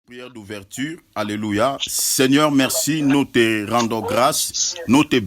Prière d'ouverture, alléluia. Seigneur, merci, nous te rendons grâce, nous te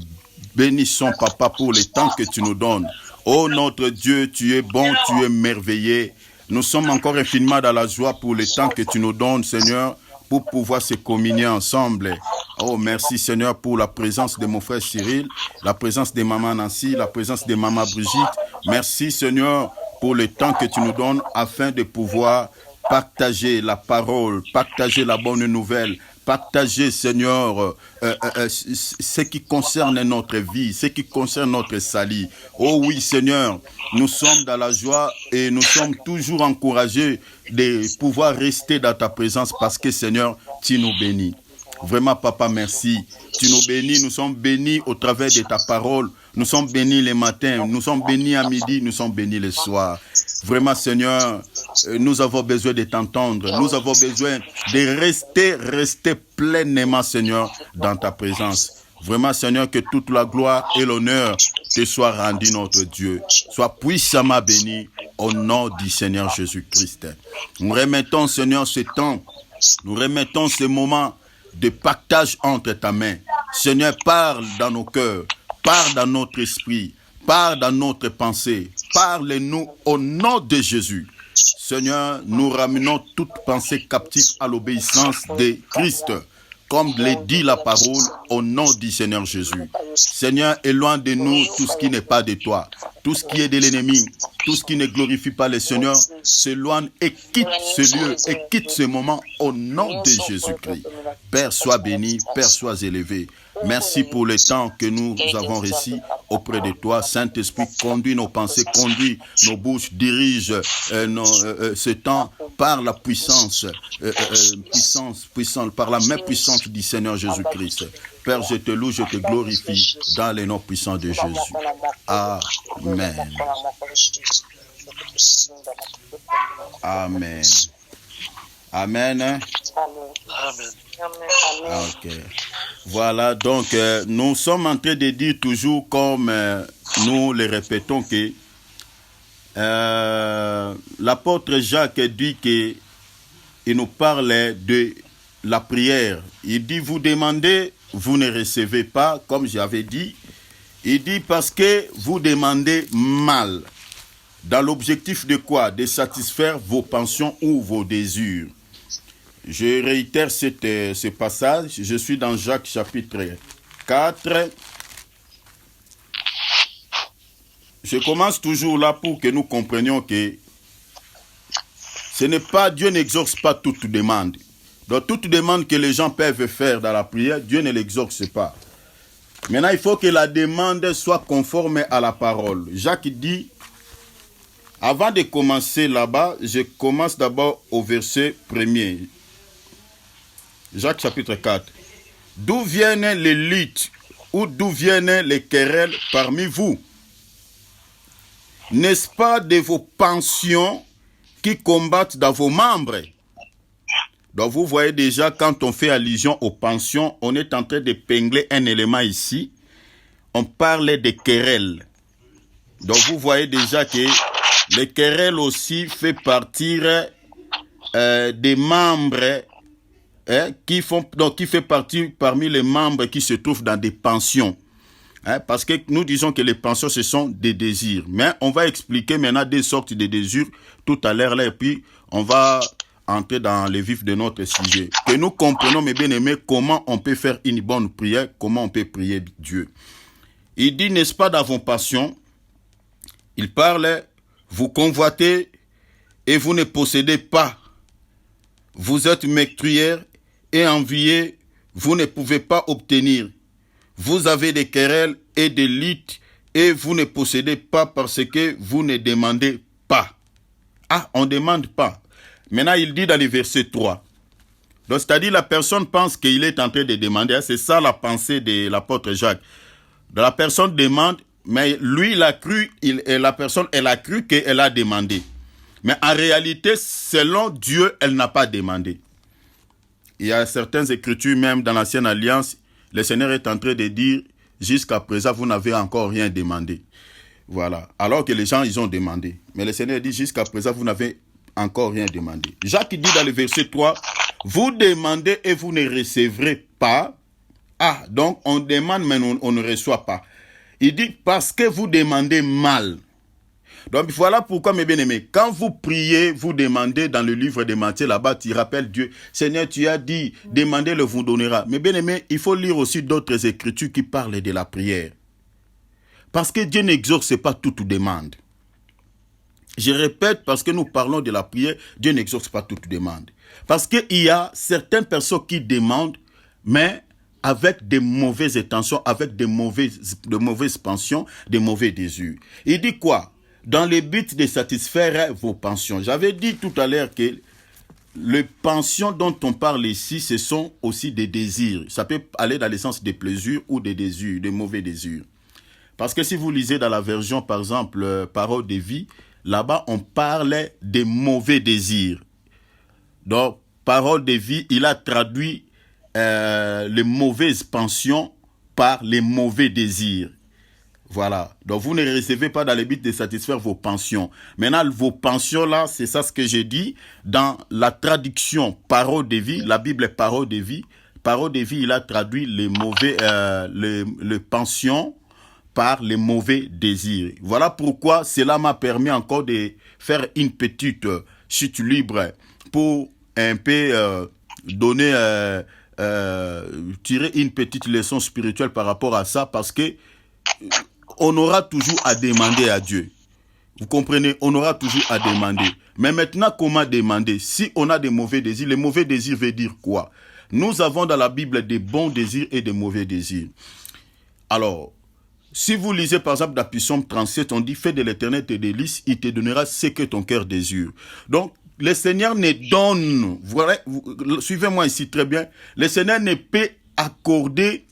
bénissons, Papa, pour le temps que tu nous donnes. Oh notre Dieu, tu es bon, tu es merveilleux. Nous sommes encore infiniment dans la joie pour le temps que tu nous donnes, Seigneur, pour pouvoir se communier ensemble. Oh, merci, Seigneur, pour la présence de mon frère Cyril, la présence de maman Nancy, la présence de maman Brigitte. Merci, Seigneur, pour le temps que tu nous donnes afin de pouvoir partager la parole, partager la bonne nouvelle, partager, Seigneur, ce qui concerne notre vie, ce qui concerne notre salut. Oh oui, Seigneur, nous sommes dans la joie et nous sommes toujours encouragés de pouvoir rester dans ta présence parce que, Seigneur, tu nous bénis. Vraiment, Papa, merci. Tu nous bénis, nous sommes bénis au travers de ta parole. Nous sommes bénis les matins, nous sommes bénis à midi, nous sommes bénis le soir. Vraiment, Seigneur, nous avons besoin de t'entendre. Nous avons besoin de rester pleinement, Seigneur, dans ta présence. Vraiment, Seigneur, que toute la gloire et l'honneur te soient rendus, notre Dieu. Sois puissamment béni au nom du Seigneur Jésus-Christ. Nous remettons, Seigneur, ce temps, nous remettons ce moment de partage entre ta main. Seigneur, parle dans nos cœurs, parle dans notre esprit, parle dans notre pensée. Parle-nous au nom de Jésus. Seigneur, nous ramenons toute pensée captive à l'obéissance de Christ, comme le dit la parole, au nom du Seigneur Jésus. Seigneur, éloigne de nous tout ce qui n'est pas de toi, tout ce qui est de l'ennemi, tout ce qui ne glorifie pas le Seigneur, s'éloigne et quitte ce lieu, et quitte ce moment au nom de Jésus-Christ. Père, sois béni, Père, sois élevé. Merci pour le temps que nous avons reçu auprès de toi. Saint-Esprit, conduis nos pensées, conduis nos bouches, dirige ce temps par la puissance, par la main puissante du Seigneur Jésus-Christ. Père, je te loue, je te glorifie dans les noms puissants de Jésus. Amen. Amen. Amen. Ok. Voilà, donc nous sommes en train de dire toujours, comme nous le répétons, que l'apôtre Jacques dit qu'il nous parle de la prière. Il dit, vous demandez, vous ne recevez pas, comme j'avais dit. Il dit, parce que vous demandez mal. Dans l'objectif de quoi? De satisfaire vos pensions ou vos désirs. Je réitère ce passage. Je suis dans Jacques chapitre 4. Je commence toujours là pour que nous comprenions que ce n'est pas, Dieu n'exauce pas toute demande. Donc toute demande que les gens peuvent faire dans la prière, Dieu ne l'exauce pas. Maintenant, il faut que la demande soit conforme à la parole. Jacques dit, avant de commencer là-bas, je commence d'abord au verset 1er. Jacques chapitre 4. D'où viennent les luttes ou d'où viennent les querelles parmi vous? N'est-ce pas de vos passions qui combattent dans vos membres? Donc vous voyez déjà, quand on fait allusion aux passions, on est en train d'épingler un élément ici. On parle des querelles. Donc vous voyez déjà que les querelles aussi fait partir des membres qui fait partie parmi les membres qui se trouvent dans des pensions. Parce que nous disons que les pensions, ce sont des désirs. Mais on va expliquer maintenant des sortes de désirs tout à l'heure là, et puis on va entrer dans le vif de notre sujet. Que nous comprenons, mes bien-aimés, comment on peut faire une bonne prière, comment on peut prier Dieu. Il dit, n'est-ce pas dans vos passions? Il parle, vous convoitez et vous ne possédez pas. Vous êtes meurtrières et enviées, vous ne pouvez pas obtenir. Vous avez des querelles et des luttes et vous ne possédez pas parce que vous ne demandez pas. Ah, on ne demande pas. Maintenant, il dit dans le verset 3. Donc, c'est-à-dire la personne pense qu'il est en train de demander. C'est ça la pensée de l'apôtre Jacques. Donc, la personne demande, mais lui, il a cru, la personne, elle a cru qu'elle a demandé. Mais en réalité, selon Dieu, elle n'a pas demandé. Il y a certaines écritures, même dans l'Ancienne Alliance, le Seigneur est en train de dire, jusqu'à présent, vous n'avez encore rien demandé. Voilà. Alors que les gens, ils ont demandé. Mais le Seigneur dit, jusqu'à présent, vous n'avez encore rien demandé. Jacques dit dans le verset 3, Vous demandez et vous ne recevrez pas. Ah, donc on demande mais on ne reçoit pas. Il dit parce que vous demandez mal. Donc voilà pourquoi, mes bien-aimés, quand vous priez, vous demandez dans le livre de Matthieu, là-bas, tu rappelles Dieu, Seigneur, tu as dit, demandez-le, vous donnera. Mais bien-aimés, il faut lire aussi d'autres écritures qui parlent de la prière. Parce que Dieu n'exauce pas toute demande. Je répète, parce que nous parlons de la prière, Dieu n'exauce pas toute demande. Parce qu'il y a certaines personnes qui demandent, mais avec des mauvaises intentions, avec de mauvaises pensions, des mauvais désirs. Il dit quoi? Dans le but de satisfaire vos pensions. J'avais dit tout à l'heure que les pensions dont on parle ici, ce sont aussi des désirs. Ça peut aller dans le sens des plaisirs ou des désirs, des mauvais désirs. Parce que si vous lisez dans la version, par exemple, Parole de vie, là-bas, on parle des mauvais désirs. Donc, Parole de vie, il a traduit les mauvaises pensions par les mauvais désirs. Voilà. Donc, vous ne recevez pas dans le but de satisfaire vos pensions. Maintenant, vos pensions, là, c'est ça ce que j'ai dit. Dans la traduction Parole de vie, la Bible est Parole de vie. Parole de vie, il a traduit les mauvais, les pensions par les mauvais désirs. Voilà pourquoi cela m'a permis encore de faire une petite chute libre pour un peu donner, tirer une petite leçon spirituelle par rapport à ça, parce que on aura toujours à demander à Dieu. Vous comprenez? On aura toujours à demander. Mais maintenant, comment demander? Si on a des mauvais désirs, les mauvais désirs veut dire quoi? Nous avons dans la Bible des bons désirs et des mauvais désirs. Alors, si vous lisez par exemple dans Psaume 37, on dit « Fais de l'Éternel tes délices, il te donnera ce que ton cœur désire. » Donc, le Seigneur ne donne, voilà, suivez-moi ici très bien, le Seigneur ne peut accorder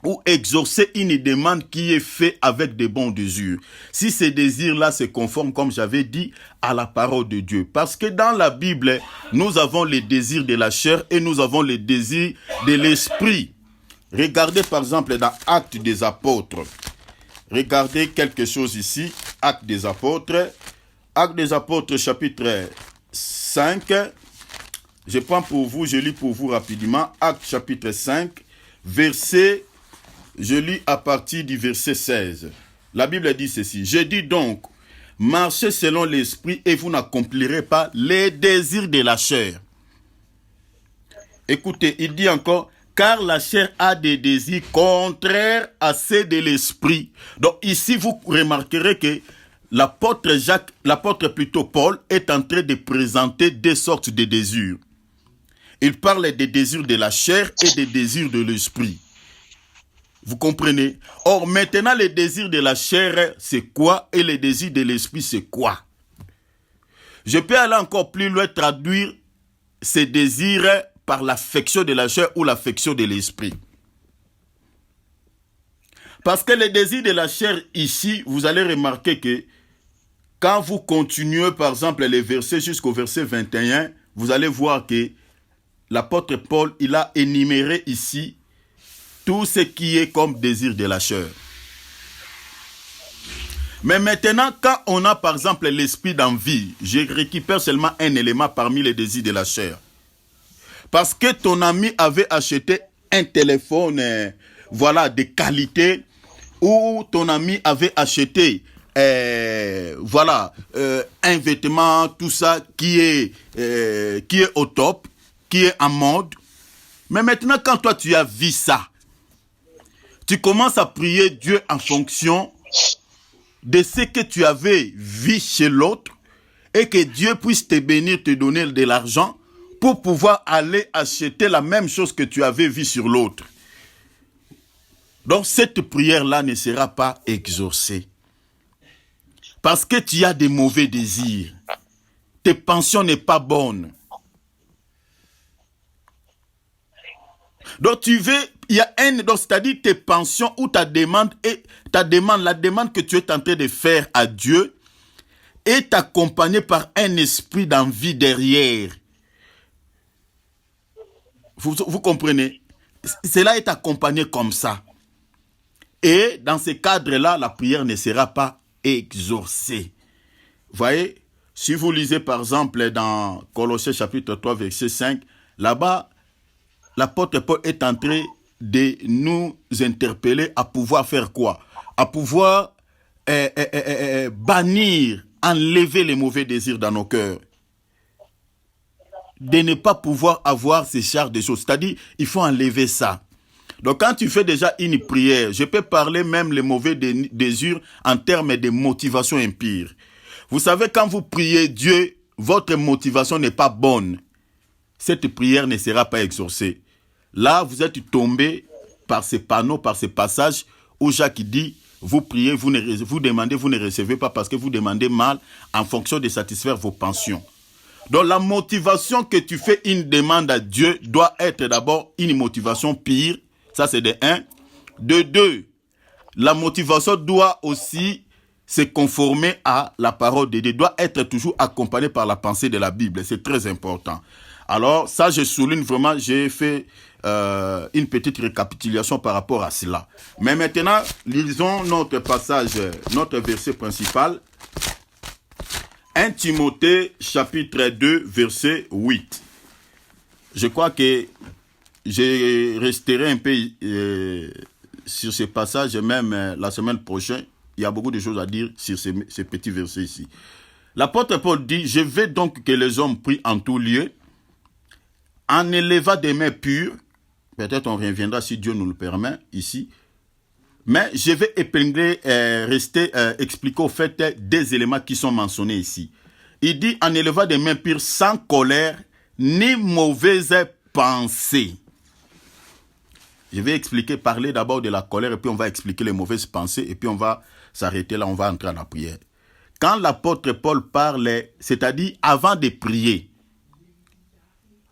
ou exaucer une demande qui est faite avec des bons désirs. Si ces désirs-là se conforment, comme j'avais dit, à la parole de Dieu. Parce que dans la Bible, nous avons les désirs de la chair et nous avons les désirs de l'esprit. Regardez par exemple dans Actes des Apôtres. Regardez quelque chose ici. Actes des Apôtres. Actes des Apôtres chapitre 5. Je prends pour vous, je lis pour vous rapidement. Actes chapitre 5, verset, je lis à partir du verset 16. La Bible dit ceci. Je dis donc, marchez selon l'esprit et vous n'accomplirez pas les désirs de la chair. Écoutez, il dit encore, car la chair a des désirs contraires à ceux de l'esprit. Donc ici, vous remarquerez que l'apôtre plutôt Paul est en train de présenter deux sortes de désirs. Il parle des désirs de la chair et des désirs de l'esprit. Vous comprenez? Or, maintenant, les désirs de la chair, c'est quoi? Et les désirs de l'esprit, c'est quoi? Je peux aller encore plus loin, traduire ces désirs par l'affection de la chair ou l'affection de l'esprit. Parce que les désirs de la chair, ici, vous allez remarquer que quand vous continuez, par exemple, les versets jusqu'au verset 21, vous allez voir que l'apôtre Paul, il a énuméré ici tout ce qui est comme désir de la chair. Mais maintenant, quand on a par exemple l'esprit d'envie, je récupère seulement un élément parmi les désirs de la chair. Parce que ton ami avait acheté un téléphone, voilà, de qualité, ou ton ami avait acheté, voilà, un vêtement, tout ça, qui est au top, qui est en mode. Mais maintenant, quand toi tu as vu ça, tu commences à prier Dieu en fonction de ce que tu avais vu chez l'autre et que Dieu puisse te bénir, te donner de l'argent pour pouvoir aller acheter la même chose que tu avais vu sur l'autre. Donc cette prière-là ne sera pas exaucée. Parce que tu as des mauvais désirs. Tes pensions n'est pas bonne. Donc tu veux, il y a donc c'est-à-dire tes pensions ou ta demande, la demande que tu es en train de faire à Dieu est accompagnée par un esprit d'envie derrière. Vous comprenez? Cela est accompagné comme ça. Et dans ce cadre-là, la prière ne sera pas exaucée. Vous voyez, si vous lisez par exemple dans Colossiens chapitre 3, verset 5, Là-bas, l'apôtre Paul est en train de nous interpeller à pouvoir faire quoi? À pouvoir bannir, enlever les mauvais désirs dans nos cœurs. De ne pas pouvoir avoir ces charges de choses. C'est-à-dire, il faut enlever ça. Donc, quand tu fais déjà une prière, je peux parler même les mauvais désirs en termes de motivation impure. Vous savez, quand vous priez Dieu, votre motivation n'est pas bonne. Cette prière ne sera pas exaucée. Là, vous êtes tombé par ces panneaux, par ces passages où Jacques dit, vous priez, vous demandez, vous ne recevez pas parce que vous demandez mal en fonction de satisfaire vos pensions. Donc la motivation que tu fais une demande à Dieu doit être d'abord une motivation pire. Ça c'est de 1. De 2, la motivation doit aussi se conformer à la parole de Dieu. Doit être toujours accompagnée par la pensée de la Bible. C'est très important. Alors ça je souligne vraiment, j'ai fait une petite récapitulation par rapport à cela. Mais maintenant, lisons notre passage, notre verset principal. 1 Timothée chapitre 2 verset 8. Je crois que je resterai un peu sur ce passage même la semaine prochaine. Il y a beaucoup de choses à dire sur ces petits versets ici. L'apôtre Paul dit, je veux donc que les hommes prient en tout lieu, en élevant des mains pures. Peut-être on reviendra si Dieu nous le permet ici. Mais je vais épingler, expliquer au fait des éléments qui sont mentionnés ici. Il dit en élevant des mains pures sans colère ni mauvaise pensée. Je vais parler d'abord de la colère et puis on va expliquer les mauvaises pensées et puis on va s'arrêter là, on va entrer à la prière. Quand l'apôtre Paul parle, c'est-à-dire avant de prier,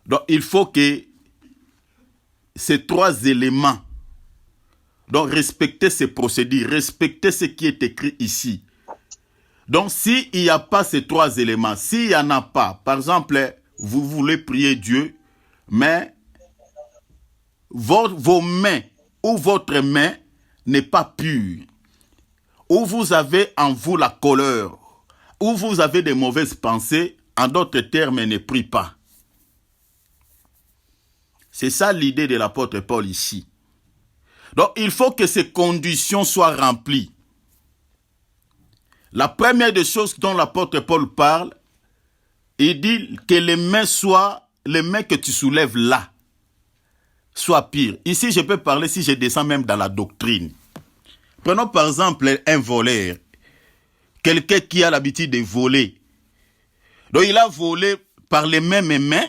donc il faut que ces 3 éléments, donc respecter ces procédures, respecter ce qui est écrit ici. Donc s'il n'y a pas ces 3 éléments, s'il n'y en a pas, par exemple, vous voulez prier Dieu, mais vos mains ou votre main n'est pas pure, ou vous avez en vous la colère, ou vous avez des mauvaises pensées, en d'autres termes, ne prie pas. C'est ça l'idée de l'apôtre Paul ici. Donc, il faut que ces conditions soient remplies. La première des choses dont l'apôtre Paul parle, il dit que les mains que tu soulèves là, soient pires. Ici, je peux parler si je descends même dans la doctrine. Prenons par exemple un voleur, quelqu'un qui a l'habitude de voler. Donc, il a volé par les mêmes mains,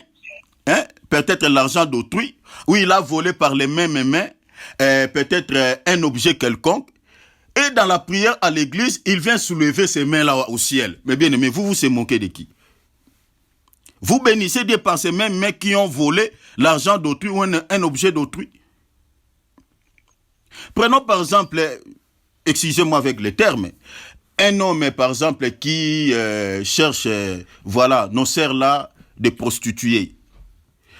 peut-être l'argent d'autrui, ou il a volé par les mêmes mains, peut-être un objet quelconque, et dans la prière à l'église, il vient soulever ses mains-là au ciel. Mais bien aimé, vous se moquez de qui? Vous bénissez Dieu par ces mêmes mains qui ont volé l'argent d'autrui ou un objet d'autrui. Prenons par exemple, excusez-moi avec les termes, un homme par exemple qui cherche, voilà, nos sœurs-là, des prostituées.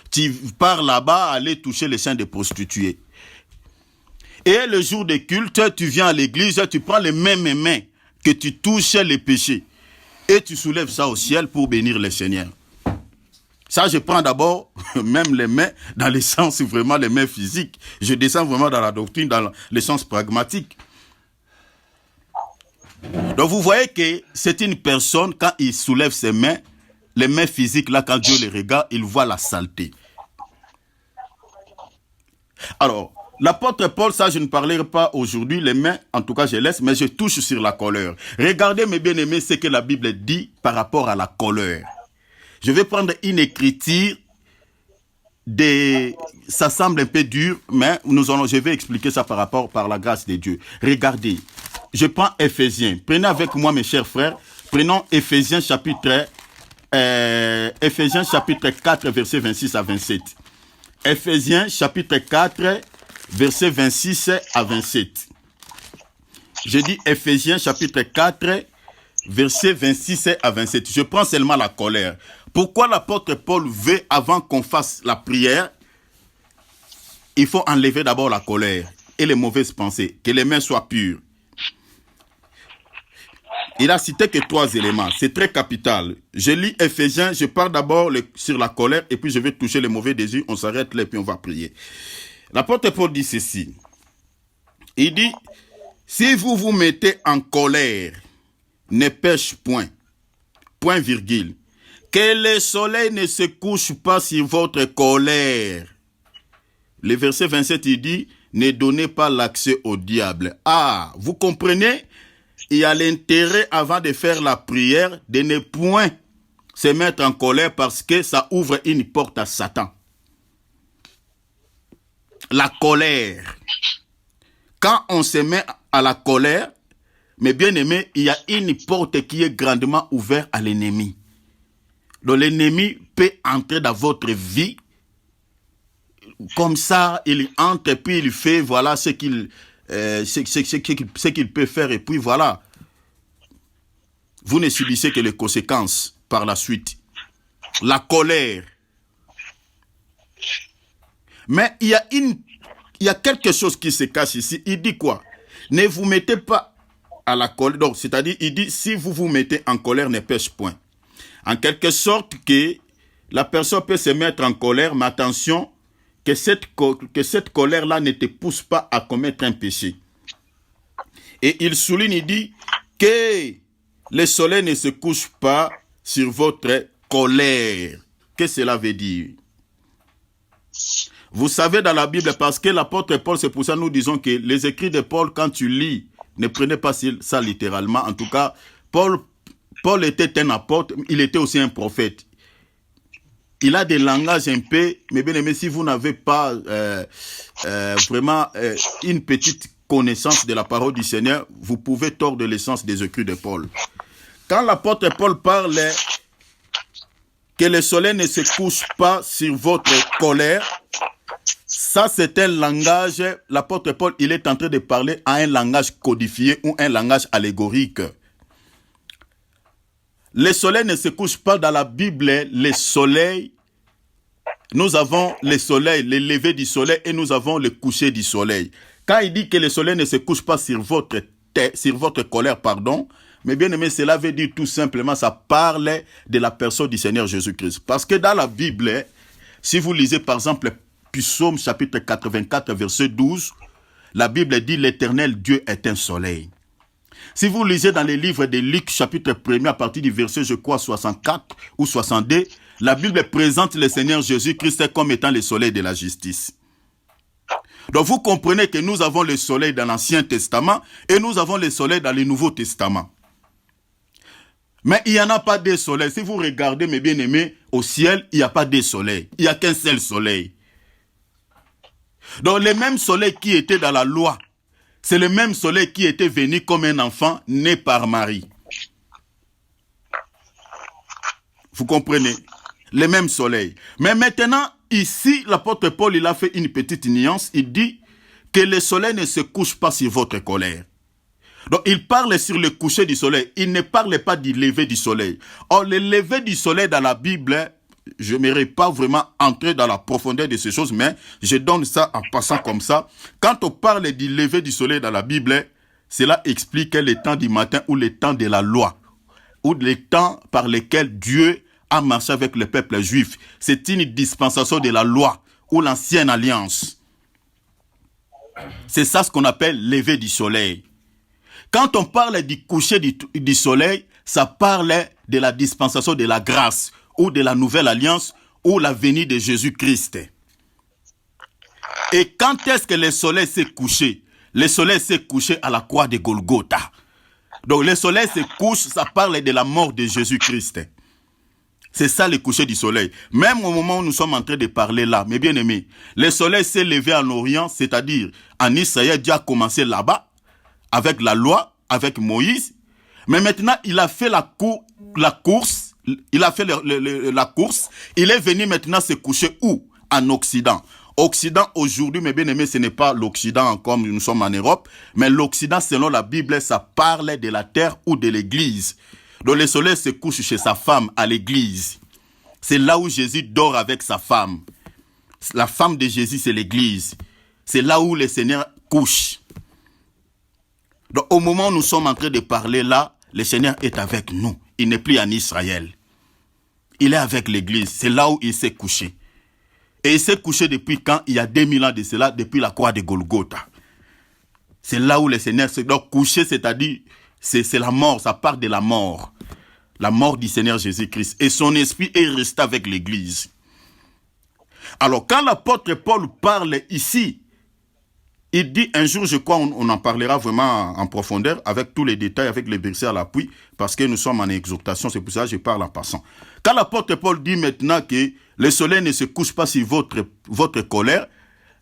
Tu pars là-bas, aller toucher les seins des prostituées. Et le jour de culte, tu viens à l'église, tu prends les mêmes mains que tu touches les péchés. Et tu soulèves ça au ciel pour bénir le Seigneur. Ça, je prends d'abord même les mains dans le sens vraiment les mains physiques. Je descends vraiment dans la doctrine, dans le sens pragmatique. Donc vous voyez que c'est une personne, quand il soulève ses mains, les mains physiques, là, quand Dieu les regarde, il voit la saleté. Alors, l'apôtre Paul, ça je ne parlerai pas aujourd'hui, les mains, en tout cas je laisse, mais je touche sur la colère. Regardez mes bien-aimés ce que la Bible dit par rapport à la colère. Je vais prendre une écriture, ça semble un peu dur, mais je vais expliquer ça par la grâce de Dieu. Regardez, je prends Éphésiens. Prenez avec moi mes chers frères, prenons Éphésiens chapitre 4, versets 26 à 27. Éphésiens chapitre 4, versets 26 à 27. Je dis Éphésiens chapitre 4, versets 26 à 27. Je prends seulement la colère. Pourquoi l'apôtre Paul veut, avant qu'on fasse la prière, il faut enlever d'abord la colère et les mauvaises pensées, que les mains soient pures. Il a cité que 3 éléments. C'est très capital. Je lis Éphésiens, je parle d'abord sur la colère et puis je vais toucher les mauvais désirs. On s'arrête là et puis on va prier. L'apôtre Paul dit ceci. Il dit, si vous vous mettez en colère, ne pêche point. Point virgule. Que le soleil ne se couche pas sur votre colère. Le verset 27, il dit, ne donnez pas l'accès au diable. Ah, vous comprenez? Il y a l'intérêt avant de faire la prière de ne point se mettre en colère parce que ça ouvre une porte à Satan. La colère. Quand on se met à la colère, mes bien-aimés, il y a une porte qui est grandement ouverte à l'ennemi. Donc l'ennemi peut entrer dans votre vie. Comme ça, il entre et puis il fait, voilà ce qu'il peut faire et puis voilà. Vous ne subissez que les conséquences par la suite. La colère. Mais il y a quelque chose qui se cache ici. Il dit quoi? Ne vous mettez pas à la colère. Donc, c'est-à-dire, il dit, si vous vous mettez en colère, ne pêche point. En quelque sorte que la personne peut se mettre en colère, mais attention, que cette colère-là ne te pousse pas à commettre un péché. Et il souligne, il dit que le soleil ne se couche pas sur votre colère. Qu'est-ce que cela veut dire? Vous savez dans la Bible, parce que l'apôtre Paul, c'est pour ça que nous disons que les écrits de Paul, quand tu lis, ne prenez pas ça littéralement. En tout cas, Paul était un apôtre, il était aussi un prophète. Il a des langages un peu, mais bien aimé, si vous n'avez pas vraiment une petite connaissance de la parole du Seigneur, vous pouvez tordre l'essence des écrits de Paul. Quand l'apôtre Paul parle que le soleil ne se couche pas sur votre colère, ça c'est un langage, l'apôtre Paul, il est en train de parler à un langage codifié ou un langage allégorique. Le soleil ne se couche pas dans la Bible, le soleil. Nous avons le soleil, le lever du soleil et nous avons le coucher du soleil. Quand il dit que le soleil ne se couche pas sur votre colère, mais bien aimé, cela veut dire tout simplement, ça parle de la personne du Seigneur Jésus-Christ. Parce que dans la Bible, si vous lisez par exemple Psaume chapitre 84, verset 12, la Bible dit l'Éternel Dieu est un soleil. Si vous lisez dans les livres de Luc, chapitre 1, à partir du verset, je crois, 64 ou 62, la Bible présente le Seigneur Jésus-Christ comme étant le soleil de la justice. Donc vous comprenez que nous avons le soleil dans l'Ancien Testament et nous avons le soleil dans le Nouveau Testament. Mais il n'y en a pas deux soleils. Si vous regardez, mes bien-aimés, au ciel, il n'y a pas deux soleils. Il n'y a qu'un seul soleil. Donc le même soleil qui était dans la loi, c'est le même soleil qui était venu comme un enfant né par Marie. Vous comprenez? Le même soleil. Mais maintenant, ici, l'apôtre Paul, il a fait une petite nuance. Il dit que le soleil ne se couche pas sur votre colère. Donc, il parle sur le coucher du soleil. Il ne parle pas du lever du soleil. Or, le lever du soleil dans la Bible, je n'aimerais pas vraiment entrer dans la profondeur de ces choses, mais je donne ça en passant comme ça. Quand on parle du lever du soleil dans la Bible, cela explique le temps du matin ou le temps de la loi, ou le temps par lequel Dieu a marché avec le peuple juif. C'est une dispensation de la loi ou l'ancienne alliance. C'est ça ce qu'on appelle lever du soleil. Quand on parle du coucher du soleil, ça parle de la dispensation de la grâce ou de la nouvelle alliance ou la venue de Jésus-Christ. Et quand est-ce que le soleil s'est couché? Le soleil s'est couché à la croix de Golgotha. Donc le soleil se couche, ça parle de la mort de Jésus-Christ. C'est ça le coucher du soleil. Même au moment où nous sommes en train de parler là, mes bien-aimés, le soleil s'est levé en Orient, c'est-à-dire en Israël. Dieu a commencé là-bas, avec la loi, avec Moïse. Mais maintenant, il a fait la course. Il a fait la course. Il est venu maintenant se coucher où? En Occident. Occident, aujourd'hui, mes bien-aimés, ce n'est pas l'Occident comme nous sommes en Europe, mais l'Occident, selon la Bible, ça parle de la terre ou de l'église. Donc le soleil se couche chez sa femme à l'église. C'est là où Jésus dort avec sa femme. La femme de Jésus, c'est l'église. C'est là où le Seigneur couche. Donc au moment où nous sommes en train de parler là, le Seigneur est avec nous. Il n'est plus en Israël. Il est avec l'église. C'est là où il s'est couché. Et il s'est couché depuis quand? Il y a 2000 ans de cela, depuis la croix de Golgotha. C'est là où le Seigneur s'est couché, c'est-à-dire, c'est la mort, ça part de la mort. La mort du Seigneur Jésus-Christ. Et son esprit est resté avec l'église. Alors, quand l'apôtre Paul parle ici, il dit un jour, je crois, on en parlera vraiment en profondeur, avec tous les détails, avec les versets à l'appui, parce que nous sommes en exhortation, c'est pour ça que je parle en passant. Quand l'apôtre Paul dit maintenant que le soleil ne se couche pas sur votre colère,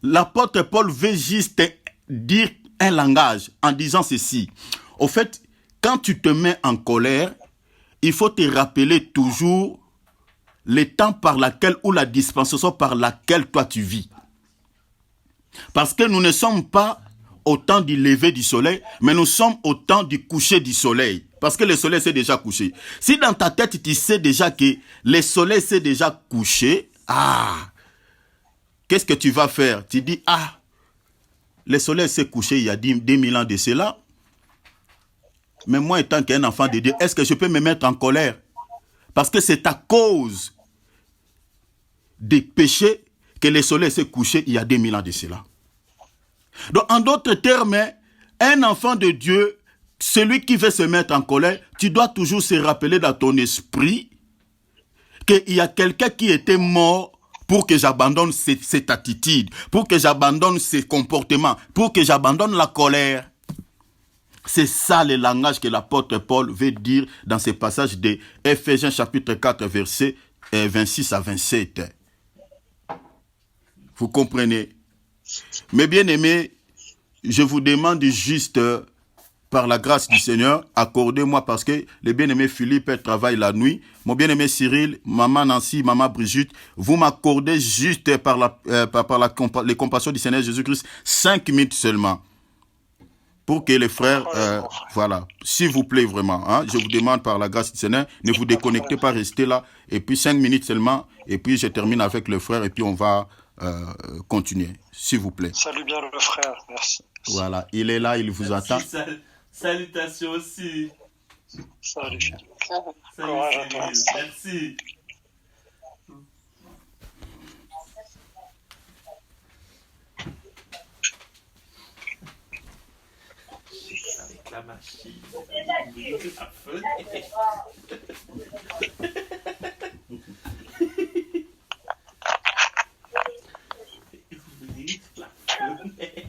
l'apôtre Paul veut juste dire un langage en disant ceci. Au fait, quand tu te mets en colère, il faut te rappeler toujours le temps par lequel ou la dispensation par laquelle toi tu vis. Parce que nous ne sommes pas au temps du lever du soleil, mais nous sommes au temps du coucher du soleil. Parce que le soleil s'est déjà couché. Si dans ta tête, tu sais déjà que le soleil s'est déjà couché, qu'est-ce que tu vas faire? Tu dis, le soleil s'est couché il y a 2000 ans de cela. Mais moi, étant qu'un enfant de Dieu, est-ce que je peux me mettre en colère? Parce que c'est à cause des péchés que le soleil s'est couché il y a 2000 ans de cela. Donc, en d'autres termes, un enfant de Dieu, celui qui veut se mettre en colère, tu dois toujours se rappeler dans ton esprit qu'il y a quelqu'un qui était mort pour que j'abandonne cette attitude, pour que j'abandonne ces comportements, pour que j'abandonne la colère. C'est ça le langage que l'apôtre Paul veut dire dans ce passage de Ephésiens chapitre 4, versets 26 à 27. Vous comprenez? Mes bien-aimés, je vous demande juste, par la grâce du Seigneur, accordez-moi, parce que le bien-aimé Philippe travaille la nuit, mon bien-aimé Cyril, maman Nancy, maman Brigitte, vous m'accordez juste par les compassions du Seigneur Jésus-Christ 5 minutes seulement. Pour que les frères, voilà, s'il vous plaît vraiment, je vous demande par la grâce du Seigneur, ne vous déconnectez pas, restez là, et puis 5 minutes seulement, et puis je termine avec le frère, et puis on va continuer, s'il vous plaît. Salut bien le frère, merci. Voilà, il est là, il vous attend. Salutations aussi. Salut. Courage à toi. Merci. Avec la machine, la fenêtre. Ouvrir la fenêtre.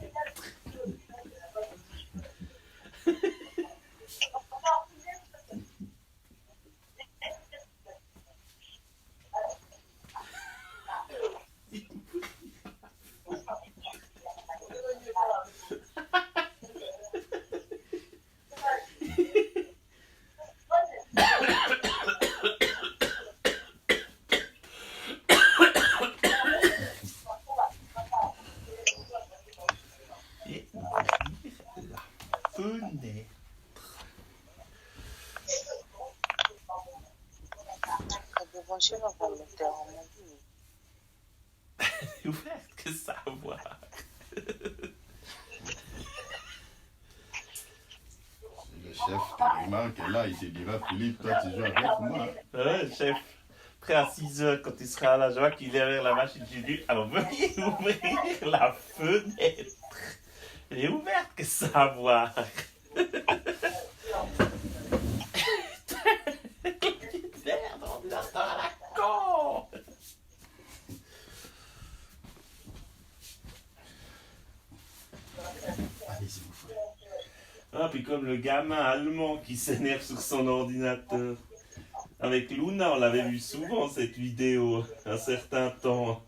Ouverte que savoir. Le chef te remarque là, il te dira, Philippe, toi tu joues avec moi. Ouais, chef. Prêt à 6 heures quand il sera là, je vois qu'il est derrière la machine. J'ai dit, alors veuillez ouvrir la fenêtre. Elle est ouverte que savoir. Allez-y, mon frère. Ah, puis comme le gamin allemand qui s'énerve sur son ordinateur. Avec Luna, on l'avait vu souvent cette vidéo, un certain temps.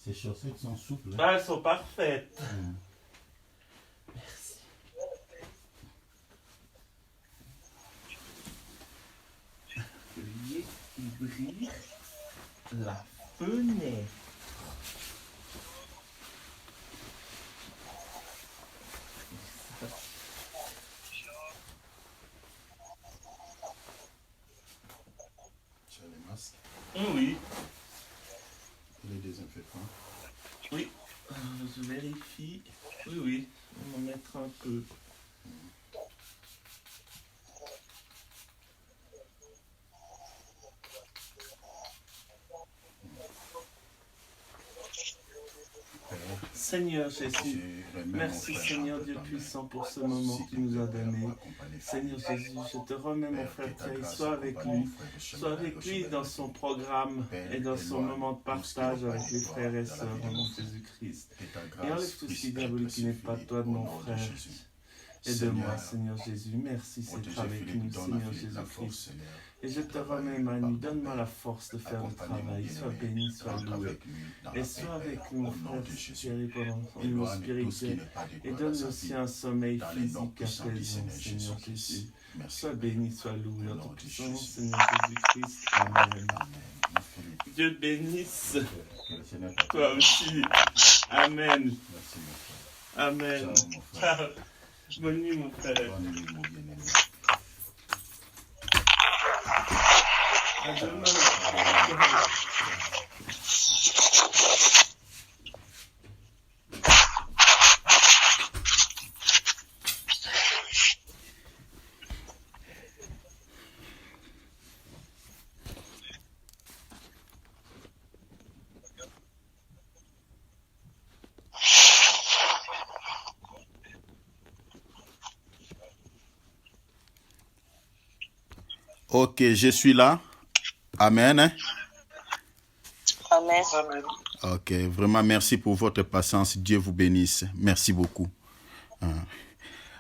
Ces chaussettes sont souples. Ah, elles sont parfaites. Merci. Veuillez ouvrir la fenêtre. Tu as les masques, Oui. les désinfectants. Oui. Je vérifie. Oui, oui. On va en mettre un peu. Seigneur Jésus, merci Seigneur Dieu puissant pour ce moment que tu nous as donné. Seigneur Jésus, je te remets mon frère Thierry, sois avec lui dans son programme et dans son moment de partage avec les frères et sœurs au nom de Jésus-Christ. Et enlève tout ce qui est diabolique qui n'est pas de toi de mon frère. Aide-moi, Seigneur Jésus. Merci d'être avec nous, Seigneur Jésus-Christ. Et je te remets ma nuit. Donne-moi la force de faire le travail. Sois béni, sois loué. Et sois avec nous, frère Thierry, pendant son niveau spirituel. Et donne aussi un sommeil physique apaisant, Seigneur Jésus. Sois béni, sois loué. En ton puissant nom, Seigneur Jésus-Christ. Amen. Dieu te bénisse. Toi aussi. Amen. Amen. Ciao. Bonne nuit, mon frère. À demain. Ok, je suis là. Amen. Amen. Amen. Ok, vraiment merci pour votre patience. Dieu vous bénisse. Merci beaucoup.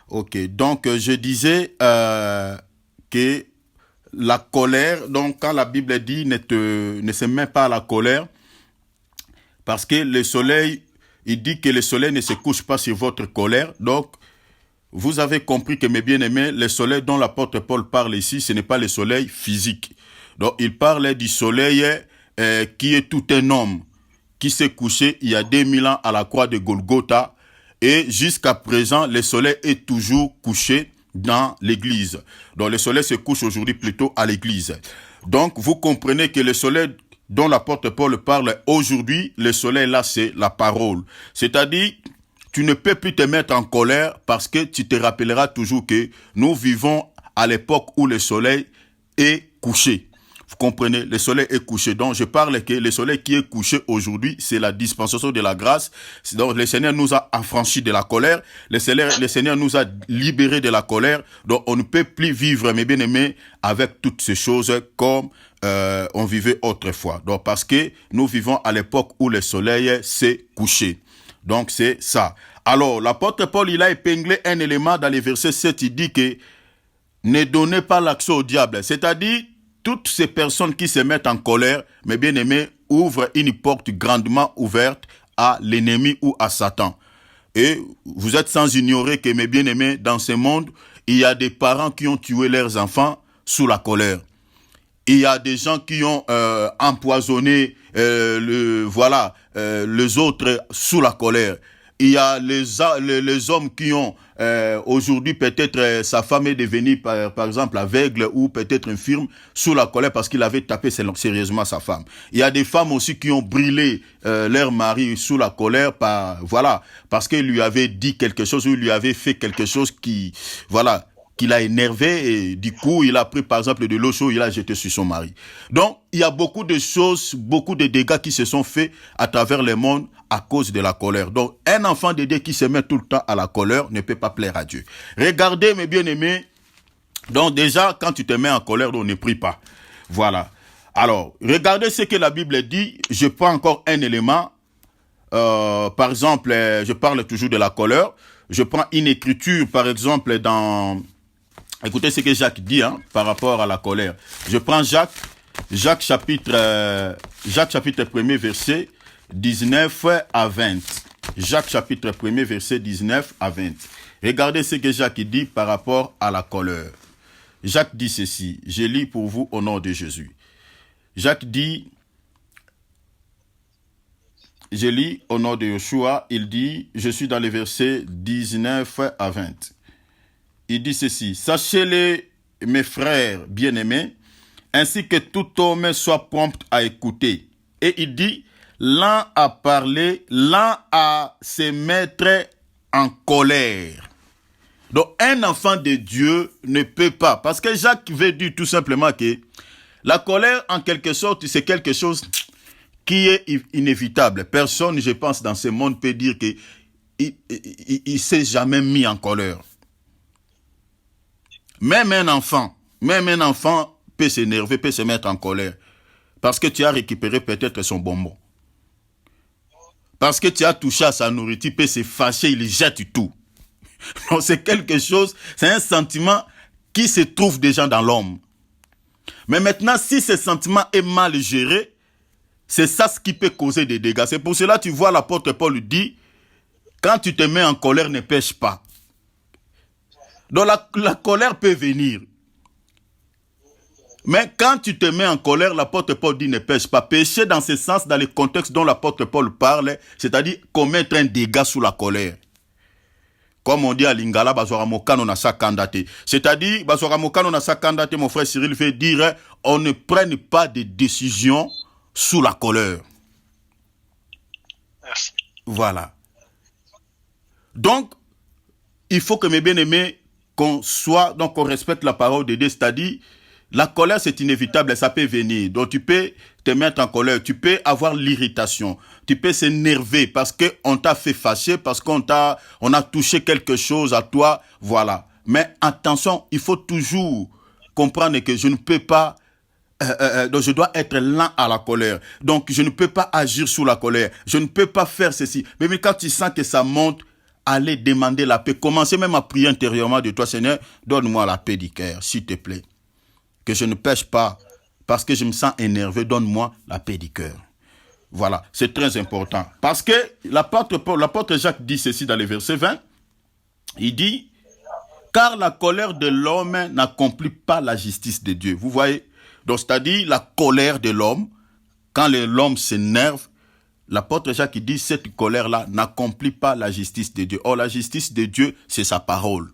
Ok, donc je disais que la colère, donc quand la Bible dit ne se met pas à la colère, parce que le soleil, il dit que le soleil ne se couche pas sur votre colère. Donc, vous avez compris que, mes bien-aimés, le soleil dont l'apôtre Paul parle ici, ce n'est pas le soleil physique. Donc, il parle du soleil qui est tout un homme, qui s'est couché il y a 2000 ans à la croix de Golgotha. Et jusqu'à présent, le soleil est toujours couché dans l'église. Donc, le soleil se couche aujourd'hui plutôt à l'église. Donc, vous comprenez que le soleil dont l'apôtre Paul parle aujourd'hui, le soleil là, c'est la parole. C'est-à-dire, tu ne peux plus te mettre en colère parce que tu te rappelleras toujours que nous vivons à l'époque où le soleil est couché. Vous comprenez? Le soleil est couché. Donc, je parle que le soleil qui est couché aujourd'hui, c'est la dispensation de la grâce. Donc, le Seigneur nous a affranchis de la colère. Le Seigneur nous a libérés de la colère. Donc, on ne peut plus vivre, mes bien-aimés, avec toutes ces choses comme on vivait autrefois. Donc, parce que nous vivons à l'époque où le soleil s'est couché. Donc, c'est ça. Alors, l'apôtre Paul, il a épinglé un élément dans les versets 7. Il dit que ne donnez pas l'accès au diable. C'est-à-dire, toutes ces personnes qui se mettent en colère, mes bien-aimés, ouvrent une porte grandement ouverte à l'ennemi ou à Satan. Et vous êtes sans ignorer que, mes bien-aimés, dans ce monde, il y a des parents qui ont tué leurs enfants sous la colère. Il y a des gens qui ont empoisonné les autres sous la colère. Il y a les hommes qui ont aujourd'hui peut-être sa femme est devenue par exemple aveugle ou peut-être infirme sous la colère parce qu'il avait tapé sérieusement sa femme. Il y a des femmes aussi qui ont brûlé leur mari sous la colère parce qu'il lui avait dit quelque chose ou il lui avait fait quelque chose qui l'a énervé et du coup il a pris par exemple de l'eau chaude, il a jeté sur son mari. Donc il y a beaucoup de choses, beaucoup de dégâts qui se sont faits à travers le monde à cause de la colère. Donc un enfant de Dieu qui se met tout le temps à la colère ne peut pas plaire à Dieu. Regardez mes bien-aimés, donc déjà quand tu te mets en colère, on ne prie pas. Voilà. Alors regardez ce que la Bible dit. Je prends encore un élément. Par exemple, je parle toujours de la colère. Je prends une écriture par exemple dans... Écoutez ce que Jacques dit par rapport à la colère. Je prends Jacques chapitre 1er verset. 19 à 20. Jacques chapitre 1er, verset 19 à 20. Regardez ce que Jacques dit par rapport à la colère. Jacques dit ceci, je lis pour vous au nom de Jésus. Jacques dit, je lis au nom de Yeshua, il dit, je suis dans les versets 19 à 20. Il dit ceci, sachez-les, mes frères bien-aimés, ainsi que tout homme soit prompt à écouter. Et il dit, l'un à parler, l'un à se mettre en colère. Donc, un enfant de Dieu ne peut pas. Parce que Jacques veut dire tout simplement que la colère, en quelque sorte, c'est quelque chose qui est inévitable. Personne, je pense, dans ce monde peut dire qu'il ne s'est jamais mis en colère. Même un enfant peut s'énerver, peut se mettre en colère. Parce que tu as récupéré peut-être son bonbon. Parce que tu as touché à sa nourriture, il peut se fâcher, il jette tout. Donc c'est quelque chose, c'est un sentiment qui se trouve déjà dans l'homme. Mais maintenant, si ce sentiment est mal géré, c'est ça ce qui peut causer des dégâts. C'est pour cela que tu vois l'apôtre Paul dit, quand tu te mets en colère, ne pêche pas. Donc la colère peut venir. Mais quand tu te mets en colère, l'apôtre Paul dit ne pêche pas. Pécher dans ce sens, dans le contexte dont l'apôtre Paul parle, c'est-à-dire commettre un dégât sous la colère. Comme on dit à Lingala, Bazoramokano na sa kandate. C'est-à-dire, Bazoramokano na sa kandate, mon frère Cyril veut dire, on ne prenne pas de décisions sous la colère. Merci. Voilà. Donc, il faut que mes bien-aimés, qu'on respecte la parole de Dieu, c'est-à-dire, la colère, c'est inévitable, ça peut venir. Donc, tu peux te mettre en colère, tu peux avoir l'irritation, tu peux s'énerver parce qu'on t'a fait fâcher, parce qu'on a touché quelque chose à toi, voilà. Mais attention, il faut toujours comprendre que je ne peux pas, donc je dois être lent à la colère. Donc, je ne peux pas agir sous la colère. Je ne peux pas faire ceci. Mais quand tu sens que ça monte, allez demander la paix. Commencez même à prier intérieurement de toi, Seigneur, donne-moi la paix du cœur, s'il te plaît. Que je ne pêche pas parce que je me sens énervé, donne-moi la paix du cœur. Voilà, c'est très important. Parce que l'apôtre Jacques dit ceci dans le verset 20, il dit, car la colère de l'homme n'accomplit pas la justice de Dieu. Vous voyez, donc c'est-à-dire la colère de l'homme, quand l'homme s'énerve, l'apôtre Jacques dit, cette colère-là n'accomplit pas la justice de Dieu. Or, la justice de Dieu, c'est sa parole.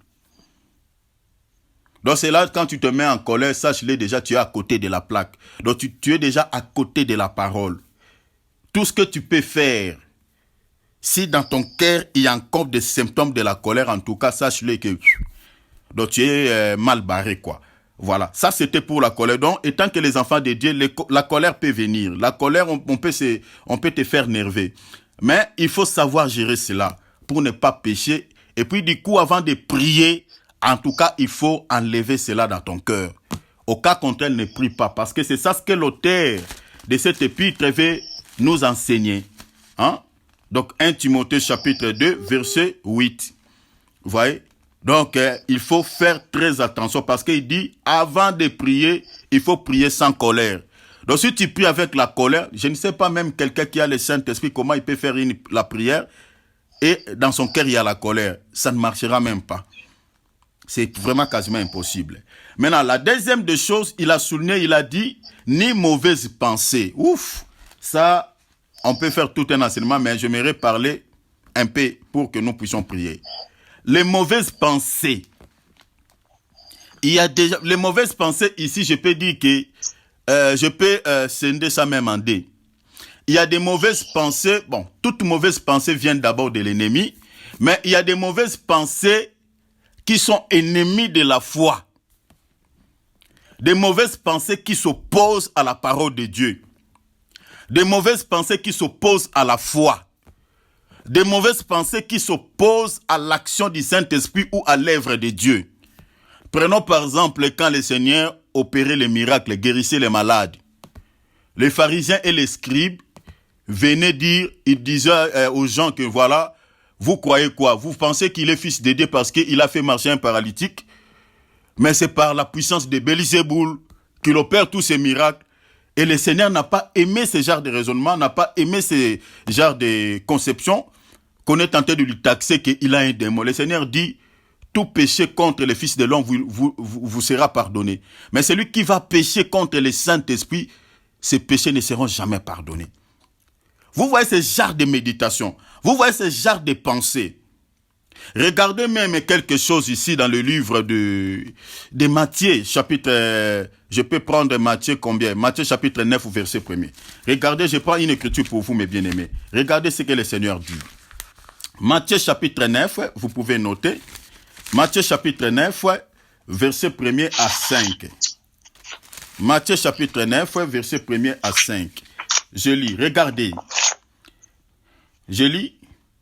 Donc c'est là, quand tu te mets en colère, sache-le déjà, tu es à côté de la plaque. Donc tu es déjà à côté de la parole. Tout ce que tu peux faire, si dans ton cœur, il y a encore des symptômes de la colère, en tout cas, sache-le que donc tu es mal barré, quoi. Voilà, ça c'était pour la colère. Donc, étant que les enfants de Dieu, la colère peut venir. La colère, on peut te faire nerver. Mais il faut savoir gérer cela pour ne pas pécher. Et puis du coup, avant de prier, en tout cas, il faut enlever cela dans ton cœur. Au cas contraire, ne prie pas. Parce que c'est ça ce que l'auteur de cette épître veut nous enseigner. Hein? Donc, 1 Timothée chapitre 2, verset 8. Vous voyez? Donc, il faut faire très attention parce qu'il dit, avant de prier, il faut prier sans colère. Donc, si tu pries avec la colère, je ne sais pas même quelqu'un qui a le Saint-Esprit, comment il peut faire la prière et dans son cœur, il y a la colère. Ça ne marchera même pas. C'est vraiment quasiment impossible. Maintenant, la deuxième des choses, il a souligné, il a dit, ni mauvaise pensée. Ouf, ça, on peut faire tout un enseignement, mais j'aimerais parler un peu pour que nous puissions prier. Les mauvaises pensées. Il y a déjà, les mauvaises pensées, ici, je peux dire que, je peux scinder ça même en deux. Il y a des mauvaises pensées, bon, toute mauvaise pensée vient d'abord de l'ennemi, mais il y a des mauvaises pensées qui sont ennemis de la foi. Des mauvaises pensées qui s'opposent à la parole de Dieu. Des mauvaises pensées qui s'opposent à la foi. Des mauvaises pensées qui s'opposent à l'action du Saint-Esprit ou à l'œuvre de Dieu. Prenons par exemple quand le Seigneur opérait les miracles, guérissait les malades. Les pharisiens et les scribes venaient dire, ils disaient aux gens que voilà, vous croyez quoi? Vous pensez qu'il est fils de Dieu parce qu'il a fait marcher un paralytique? Mais c'est par la puissance de Belzéboul qu'il opère tous ces miracles. Et le Seigneur n'a pas aimé ce genre de raisonnement, n'a pas aimé ce genre de conception, qu'on est tenté de lui taxer qu'il a un démon. Le Seigneur dit, tout péché contre le Fils de l'homme vous sera pardonné. Mais celui qui va pécher contre le Saint-Esprit, ces péchés ne seront jamais pardonnés. Vous voyez ce genre de méditation, vous voyez ce genre de pensée. Regardez même quelque chose ici dans le livre de Matthieu, chapitre, je peux prendre Matthieu combien? Matthieu chapitre 9, verset 1er. Regardez, je prends une écriture pour vous, mes bien-aimés. Regardez ce que le Seigneur dit. Matthieu chapitre 9, vous pouvez noter. Matthieu chapitre 9, verset 1er à 5. Matthieu chapitre 9, verset 1er à 5. Je lis, regardez. Je lis.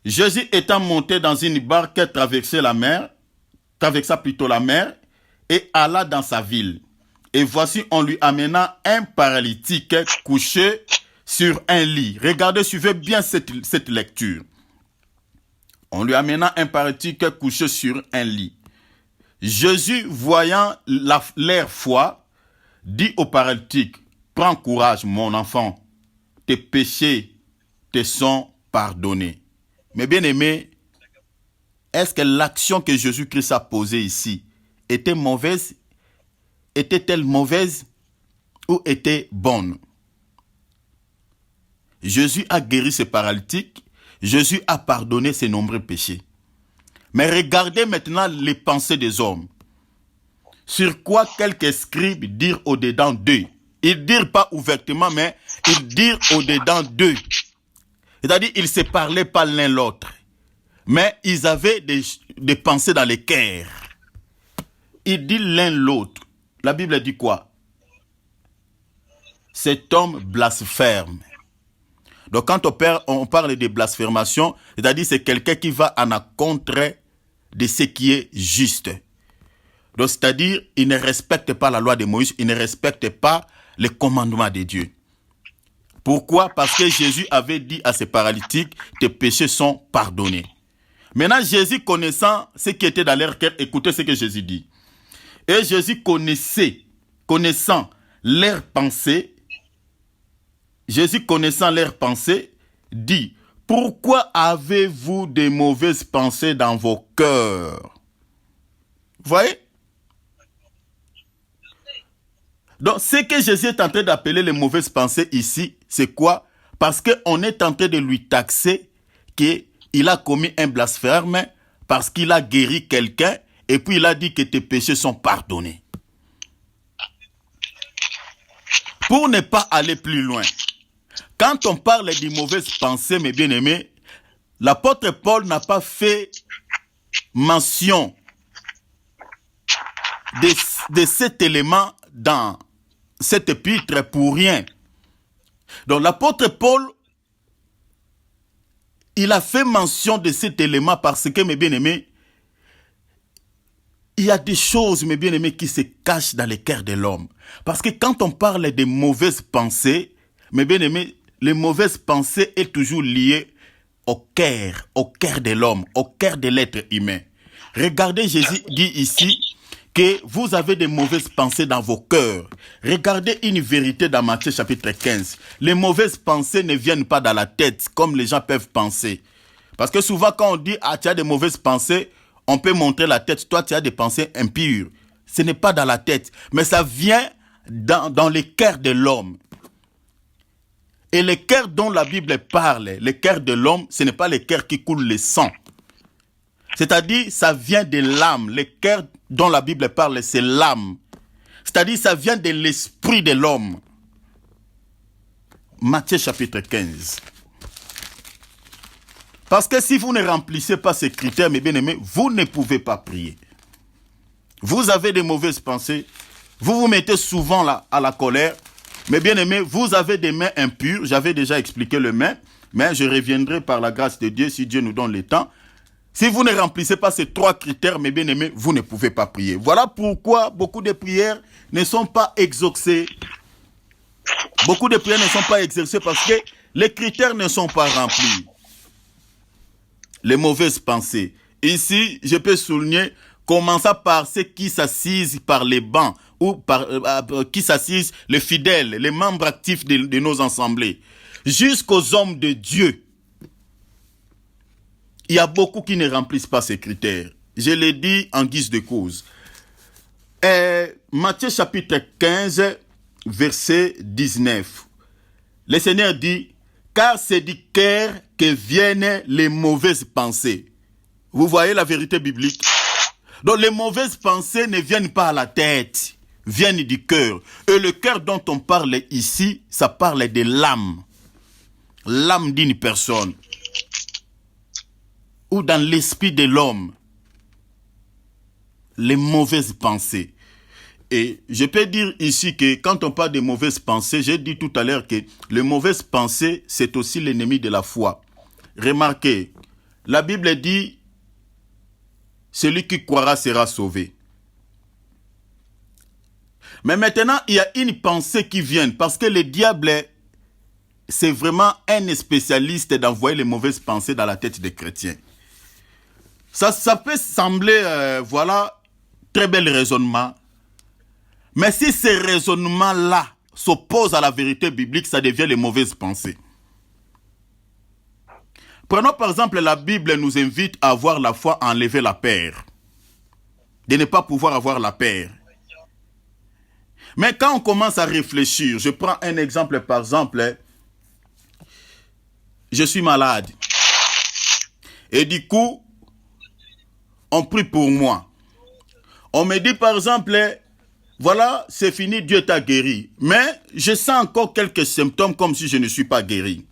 Jésus étant monté dans une barque traversa la mer, et alla dans sa ville. Et voici, on lui amena un paralytique couché sur un lit. Regardez, suivez bien cette lecture. On lui amena un paralytique couché sur un lit. Jésus, voyant l'air froid, dit au paralytique, « Prends courage, mon enfant, tes péchés te sont pardonnés. » Mais bien aimé, est-ce que l'action que Jésus-Christ a posée ici était mauvaise? Était-elle mauvaise ou était bonne? Jésus a guéri ce paralytique, Jésus a pardonné ses nombreux péchés. Mais regardez maintenant les pensées des hommes. Sur quoi quelques scribes dirent au-dedans d'eux. Ils ne dirent pas ouvertement, mais ils dirent au-dedans d'eux. C'est-à-dire, ils ne se parlaient pas l'un l'autre. Mais ils avaient des pensées dans les cœurs. Ils disent l'un l'autre. La Bible dit quoi? Cet homme blasphème. Donc quand on parle de blasphémation, c'est-à-dire c'est quelqu'un qui va à l'encontre de ce qui est juste. Donc c'est-à-dire, il ne respecte pas la loi de Moïse, il ne respecte pas les commandements de Dieu. Pourquoi? Parce que Jésus avait dit à ces paralytiques, tes péchés sont pardonnés. Maintenant, Jésus connaissant ce qui était dans leur cœur, écoutez ce que Jésus dit. Et Jésus connaissant leurs pensées, dit, pourquoi avez-vous des mauvaises pensées dans vos cœurs? Vous voyez? Donc, ce que Jésus est en train d'appeler les mauvaises pensées ici, c'est quoi? Parce qu'on est en train de lui taxer qu'il a commis un blasphème parce qu'il a guéri quelqu'un et puis il a dit que tes péchés sont pardonnés. Pour ne pas aller plus loin, quand on parle de mauvaises pensées, mes bien-aimés, l'apôtre Paul n'a pas fait mention de cet élément dans cet épître pour rien. Donc l'apôtre Paul, il a fait mention de cet élément parce que, mes bien-aimés, il y a des choses, mes bien-aimés, qui se cachent dans le cœur de l'homme. Parce que quand on parle de mauvaises pensées, mes bien-aimés, les mauvaises pensées sont toujours liées au cœur de l'homme, au cœur de l'être humain. Regardez, Jésus dit ici que vous avez des mauvaises pensées dans vos cœurs. Regardez une vérité dans Matthieu chapitre 15. Les mauvaises pensées ne viennent pas dans la tête comme les gens peuvent penser. Parce que souvent quand on dit « Ah, tu as des mauvaises pensées », on peut montrer la tête. Toi, tu as des pensées impures. Ce n'est pas dans la tête, mais ça vient dans le cœur de l'homme. Et le cœur dont la Bible parle, le cœur de l'homme, ce n'est pas le cœur qui coule le sang. C'est-à-dire, ça vient de l'âme. Le cœur dont la Bible parle, c'est l'âme. C'est-à-dire, ça vient de l'esprit de l'homme. Matthieu chapitre 15. Parce que si vous ne remplissez pas ces critères, mes bien-aimés, vous ne pouvez pas prier. Vous avez des mauvaises pensées. Vous vous mettez souvent là, à la colère. Mes bien-aimés, vous avez des mains impures. J'avais déjà expliqué les mains. Mais je reviendrai par la grâce de Dieu, si Dieu nous donne le temps. Si vous ne remplissez pas ces trois critères, mes bien-aimés, vous ne pouvez pas prier. Voilà pourquoi beaucoup de prières ne sont pas exaucées. Beaucoup de prières ne sont pas exaucées parce que les critères ne sont pas remplis. Les mauvaises pensées. Ici, je peux souligner, commençant par ceux qui s'assisent par les bancs ou qui s'assisent les fidèles, les membres actifs de nos assemblées, jusqu'aux hommes de Dieu. Il y a beaucoup qui ne remplissent pas ces critères. Je l'ai dit en guise de cause. Matthieu chapitre 15, verset 19. Le Seigneur dit, car c'est du cœur que viennent les mauvaises pensées. Vous voyez la vérité biblique? Donc les mauvaises pensées ne viennent pas à la tête, viennent du cœur. Et le cœur dont on parle ici, ça parle de l'âme. L'âme d'une personne. Ou dans l'esprit de l'homme. Les mauvaises pensées. Et je peux dire ici que quand on parle de mauvaises pensées, j'ai dit tout à l'heure que les mauvaises pensées, c'est aussi l'ennemi de la foi. Remarquez, la Bible dit, celui qui croira sera sauvé. Mais maintenant, il y a une pensée qui vient, parce que le diable, c'est vraiment un spécialiste d'envoyer les mauvaises pensées dans la tête des chrétiens. Ça peut sembler, voilà, très bel raisonnement. Mais si ces raisonnements-là s'opposent à la vérité biblique, ça devient les mauvaises pensées. Prenons par exemple, la Bible nous invite à avoir la foi, à enlever la peur. De ne pas pouvoir avoir la peur. Mais quand on commence à réfléchir, je prends un exemple par exemple, je suis malade. Et du coup, on prie pour moi. On me dit par exemple, voilà, c'est fini, Dieu t'a guéri. Mais je sens encore quelques symptômes comme si je ne suis pas guéri.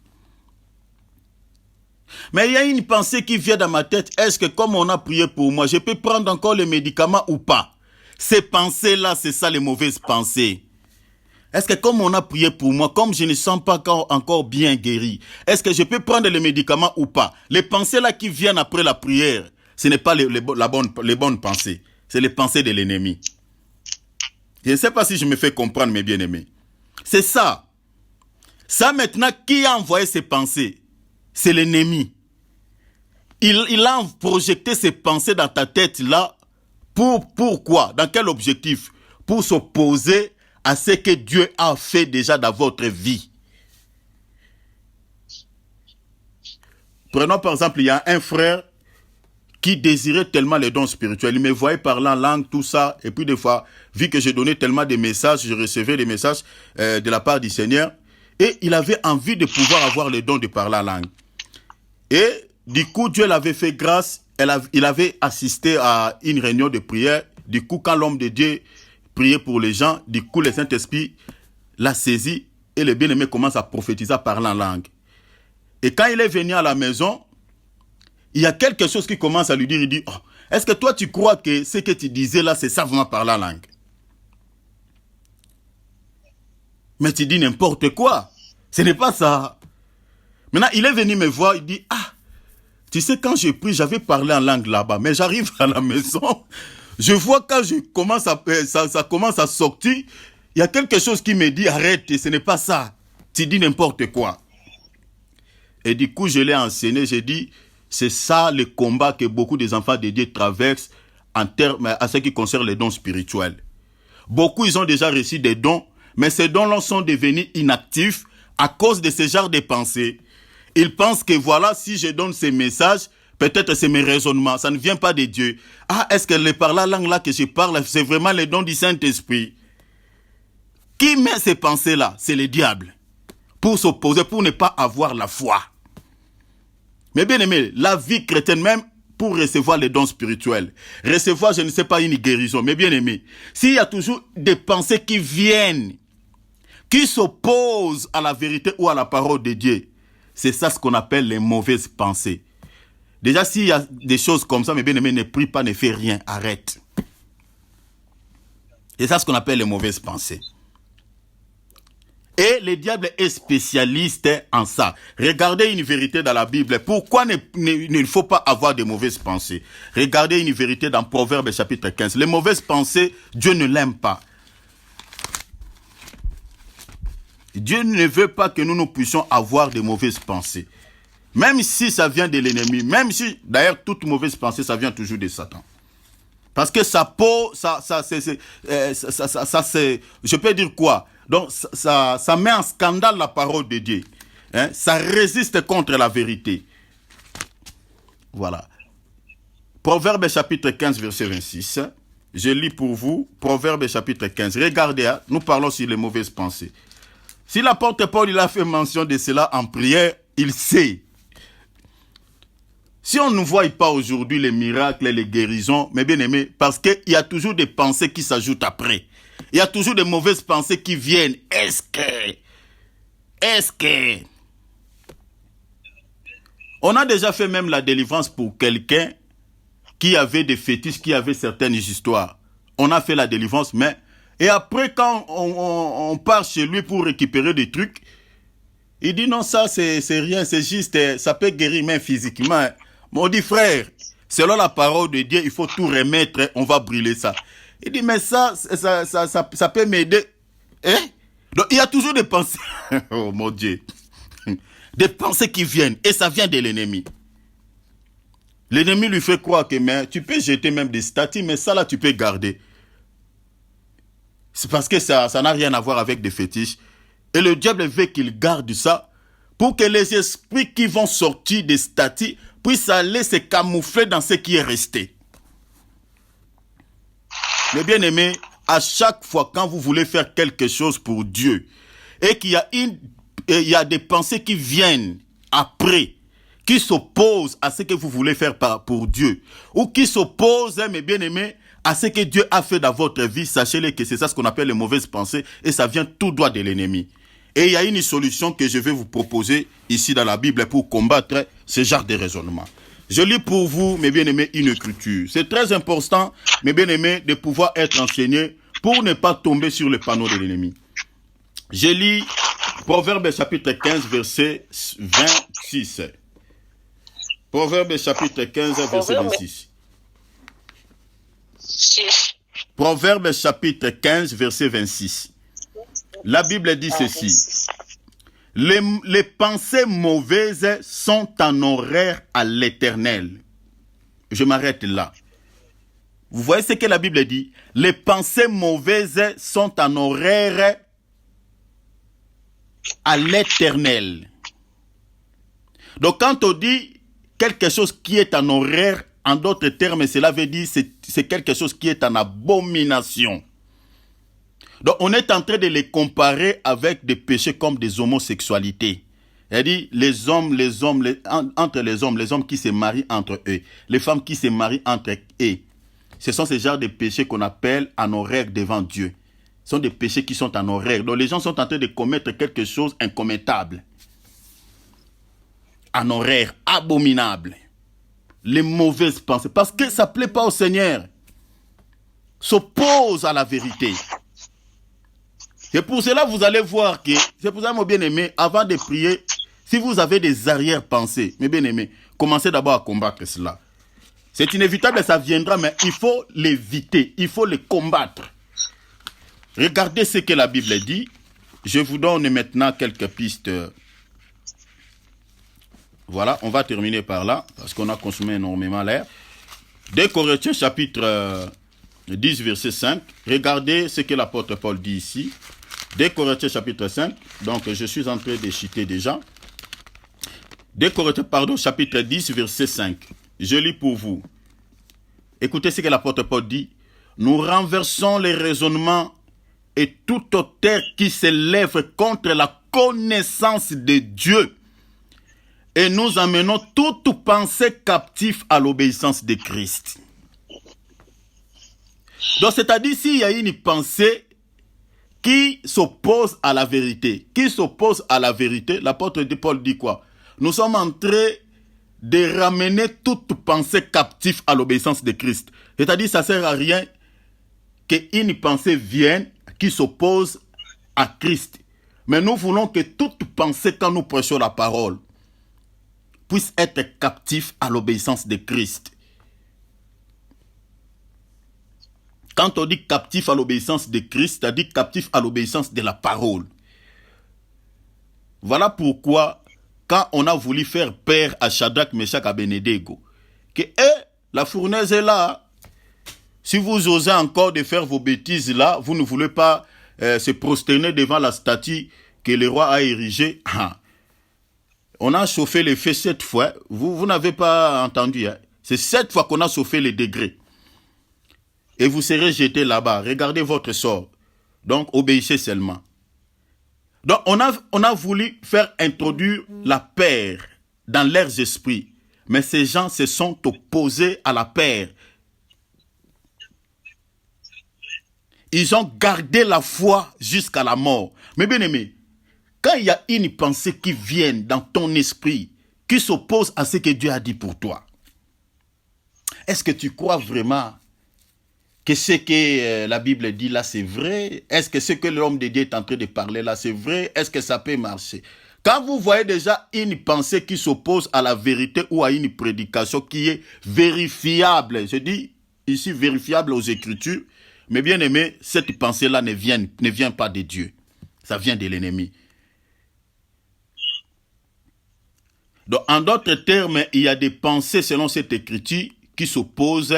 Mais il y a une pensée qui vient dans ma tête. Est-ce que comme on a prié pour moi, je peux prendre encore les médicaments ou pas? Ces pensées-là, c'est ça les mauvaises pensées. Est-ce que comme on a prié pour moi, comme je ne sens pas encore bien guéri, est-ce que je peux prendre les médicaments ou pas? Les pensées-là qui viennent après la prière, ce n'est pas les bonnes pensées. C'est les pensées de l'ennemi. Je ne sais pas si je me fais comprendre, mes bien-aimés. C'est ça. Ça maintenant, qui a envoyé ces pensées? C'est l'ennemi. Il a projeté ces pensées dans ta tête là. Pourquoi? Dans quel objectif? Pour s'opposer à ce que Dieu a fait déjà dans votre vie. Prenons par exemple, il y a un frère qui désirait tellement les dons spirituels. Il me voyait parler en langue, tout ça. Et puis des fois, vu que j'ai donné tellement de messages, je recevais les messages de la part du Seigneur. Et il avait envie de pouvoir avoir le don de parler en langue. Et du coup, Dieu l'avait fait grâce. Il avait assisté à une réunion de prière. Du coup, quand l'homme de Dieu priait pour les gens, du coup, le Saint-Esprit l'a saisi et le bien-aimé commence à prophétiser, à parler en langue. Et quand il est venu à la maison, il y a quelque chose qui commence à lui dire, il dit, oh, est-ce que toi tu crois que ce que tu disais là, c'est ça vraiment parler en langue? Mais tu dis n'importe quoi. Ce n'est pas ça. Maintenant, il est venu me voir, il dit, ah, tu sais, quand j'ai pris, j'avais parlé en langue là-bas, mais j'arrive à la maison, je vois quand ça commence à sortir, il y a quelque chose qui me dit, arrête, ce n'est pas ça. Tu dis n'importe quoi. Et du coup, je l'ai enseigné, j'ai dit, c'est ça le combat que beaucoup des enfants de Dieu traversent en termes à ce qui concerne les dons spirituels. Beaucoup, ils ont déjà reçu des dons, mais ces dons-là sont devenus inactifs à cause de ce genre de pensées. Ils pensent que voilà, si je donne ces messages, peut-être c'est mes raisonnements, ça ne vient pas de Dieu. Ah, est-ce que par la langue-là que je parle, c'est vraiment les dons du Saint-Esprit? Qui met ces pensées-là? C'est le diable. Pour s'opposer, pour ne pas avoir la foi. Mais bien aimé, la vie chrétienne même, pour recevoir les dons spirituels, recevoir, je ne sais pas, une guérison, mais bien aimé, s'il y a toujours des pensées qui viennent, qui s'opposent à la vérité ou à la parole de Dieu, c'est ça ce qu'on appelle les mauvaises pensées. Déjà, s'il y a des choses comme ça, mais bien aimé, ne prie pas, ne fais rien, arrête. C'est ça ce qu'on appelle les mauvaises pensées. Et le diable est spécialiste en ça. Regardez une vérité dans la Bible. Pourquoi il ne faut pas avoir de mauvaises pensées? Regardez une vérité dans Proverbes chapitre 15. Les mauvaises pensées, Dieu ne l'aime pas. Dieu ne veut pas que nous puissions avoir de mauvaises pensées. Même si ça vient de l'ennemi. Même si, d'ailleurs, toute mauvaise pensée, ça vient toujours de Satan. Parce que ça pose, c'est, je peux dire quoi? Donc, ça met en scandale la parole de Dieu. Hein? Ça résiste contre la vérité. Voilà. Proverbe chapitre 15, verset 26. Je lis pour vous, Proverbe chapitre 15. Regardez, hein, nous parlons sur les mauvaises pensées. Si l'apôtre Paul il a fait mention de cela en prière, il sait. Si on ne voit pas aujourd'hui les miracles et les guérisons, mes bien-aimés, parce qu'il y a toujours des pensées qui s'ajoutent après. Il y a toujours des mauvaises pensées qui viennent. Est-ce que... On a déjà fait même la délivrance pour quelqu'un qui avait des fétiches, qui avait certaines histoires. On a fait la délivrance, mais... Et après, quand on part chez lui pour récupérer des trucs, il dit non, ça c'est rien, c'est juste, ça peut guérir même physiquement. On dit frère, selon la parole de Dieu, il faut tout remettre, on va brûler ça. Il dit mais ça peut m'aider. Hein? Donc il y a toujours des pensées, oh mon Dieu, des pensées qui viennent, et ça vient de l'ennemi. L'ennemi lui fait croire que mais, tu peux jeter même des statues, mais ça là tu peux garder. C'est parce que ça n'a rien à voir avec des fétiches. Et le diable veut qu'il garde ça pour que les esprits qui vont sortir des statues puissent aller se camoufler dans ce qui est resté. Mais bien aimé, à chaque fois quand vous voulez faire quelque chose pour Dieu et qu'il y a des pensées qui viennent après, qui s'opposent à ce que vous voulez faire pour Dieu, ou qui s'opposent, mes bien-aimés, à ce que Dieu a fait dans votre vie, sachez-le que c'est ça ce qu'on appelle les mauvaises pensées, et ça vient tout droit de l'ennemi. Et il y a une solution que je vais vous proposer ici dans la Bible pour combattre ce genre de raisonnement. Je lis pour vous, mes bien-aimés, une écriture. C'est très important, mes bien-aimés, de pouvoir être enseigné pour ne pas tomber sur le panneau de l'ennemi. Je lis Proverbe chapitre 15, verset 26. Proverbe chapitre 15, verset 26. Proverbe chapitre 15, verset 26. La Bible dit ceci. Les pensées mauvaises sont en horreur à l'Éternel. Je m'arrête là. Vous voyez ce que la Bible dit? Les pensées mauvaises sont en horreur à l'Éternel. Donc quand on dit quelque chose qui est en horreur, en d'autres termes, cela veut dire que c'est quelque chose qui est en abomination. Donc, on est en train de les comparer avec des péchés comme des homosexualités. C'est-à-dire, entre les hommes qui se marient entre eux, les femmes qui se marient entre eux. Ce sont ces genres de péchés qu'on appelle en horreur devant Dieu. Ce sont des péchés qui sont en horreur. Donc, les gens sont en train de commettre quelque chose incommettable. En horreur, abominable. Les mauvaises pensées. Parce que ça ne plaît pas au Seigneur. S'oppose à la vérité. C'est pour cela que vous allez voir que, c'est pour ça, mon bien-aimé, avant de prier, si vous avez des arrière-pensées, mes bien-aimés, commencez d'abord à combattre cela. C'est inévitable, ça viendra, mais il faut l'éviter, il faut le combattre. Regardez ce que la Bible dit. Je vous donne maintenant quelques pistes. Voilà, on va terminer par là, parce qu'on a consommé énormément l'air. 2 Corinthiens chapitre 10, verset 5. Regardez ce que l'apôtre Paul dit ici. 2 Corinthiens chapitre 5. Donc, je suis en train de citer déjà. 2 Corinthiens, chapitre 10, verset 5. Je lis pour vous. Écoutez ce que l'apôtre Paul dit. Nous renversons les raisonnements et toute hauteur qui s'élève contre la connaissance de Dieu. Et nous amenons toute pensée captive à l'obéissance de Christ. Donc, c'est-à-dire, s'il y a une pensée qui s'oppose à la vérité, l'apôtre Paul dit quoi? Nous sommes en train de ramener toute pensée captive à l'obéissance de Christ. C'est-à-dire, ça ne sert à rien qu'une pensée vienne qui s'oppose à Christ. Mais nous voulons que toute pensée, quand nous prêchons la parole, puisse être captif à l'obéissance de Christ. Quand on dit captif à l'obéissance de Christ, c'est-à-dire captif à l'obéissance de la parole. Voilà pourquoi, quand on a voulu faire peur à Shadrach, Meshach, Abednego, que la fournaise est là, Si vous osez encore de faire vos bêtises là, vous ne voulez pas se prosterner devant la statue que le roi a érigée. On a chauffé les feux 7 fois. Vous n'avez pas entendu. Hein? C'est 7 fois qu'on a chauffé les degrés. Et vous serez jeté là-bas. Regardez votre sort. Donc, obéissez seulement. Donc, on a voulu faire introduire la paix dans leurs esprits. Mais ces gens se sont opposés à la paix. Ils ont gardé la foi jusqu'à la mort. Mais bien aimé, quand il y a une pensée qui vient dans ton esprit, qui s'oppose à ce que Dieu a dit pour toi, est-ce que tu crois vraiment que ce que la Bible dit là, c'est vrai? Est-ce que ce que l'homme de Dieu est en train de parler là, c'est vrai? Est-ce que ça peut marcher? Quand vous voyez déjà une pensée qui s'oppose à la vérité ou à une prédication qui est vérifiable, je dis ici vérifiable aux Écritures, mais bien aimé, cette pensée-là ne vient pas de Dieu. Ça vient de l'ennemi. Donc, en d'autres termes, il y a des pensées selon cette écriture qui s'opposent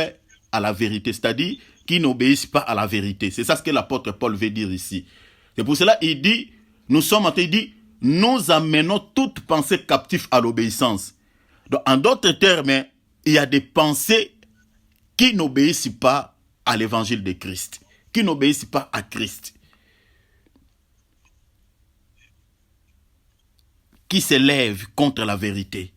à la vérité, c'est-à-dire qui n'obéissent pas à la vérité. C'est ça ce que l'apôtre Paul veut dire ici. C'est pour cela qu'il dit, nous amenons toute pensée captive à l'obéissance. Donc, en d'autres termes, il y a des pensées qui n'obéissent pas à l'évangile de Christ, qui n'obéissent pas à Christ, qui s'élèvent contre la vérité.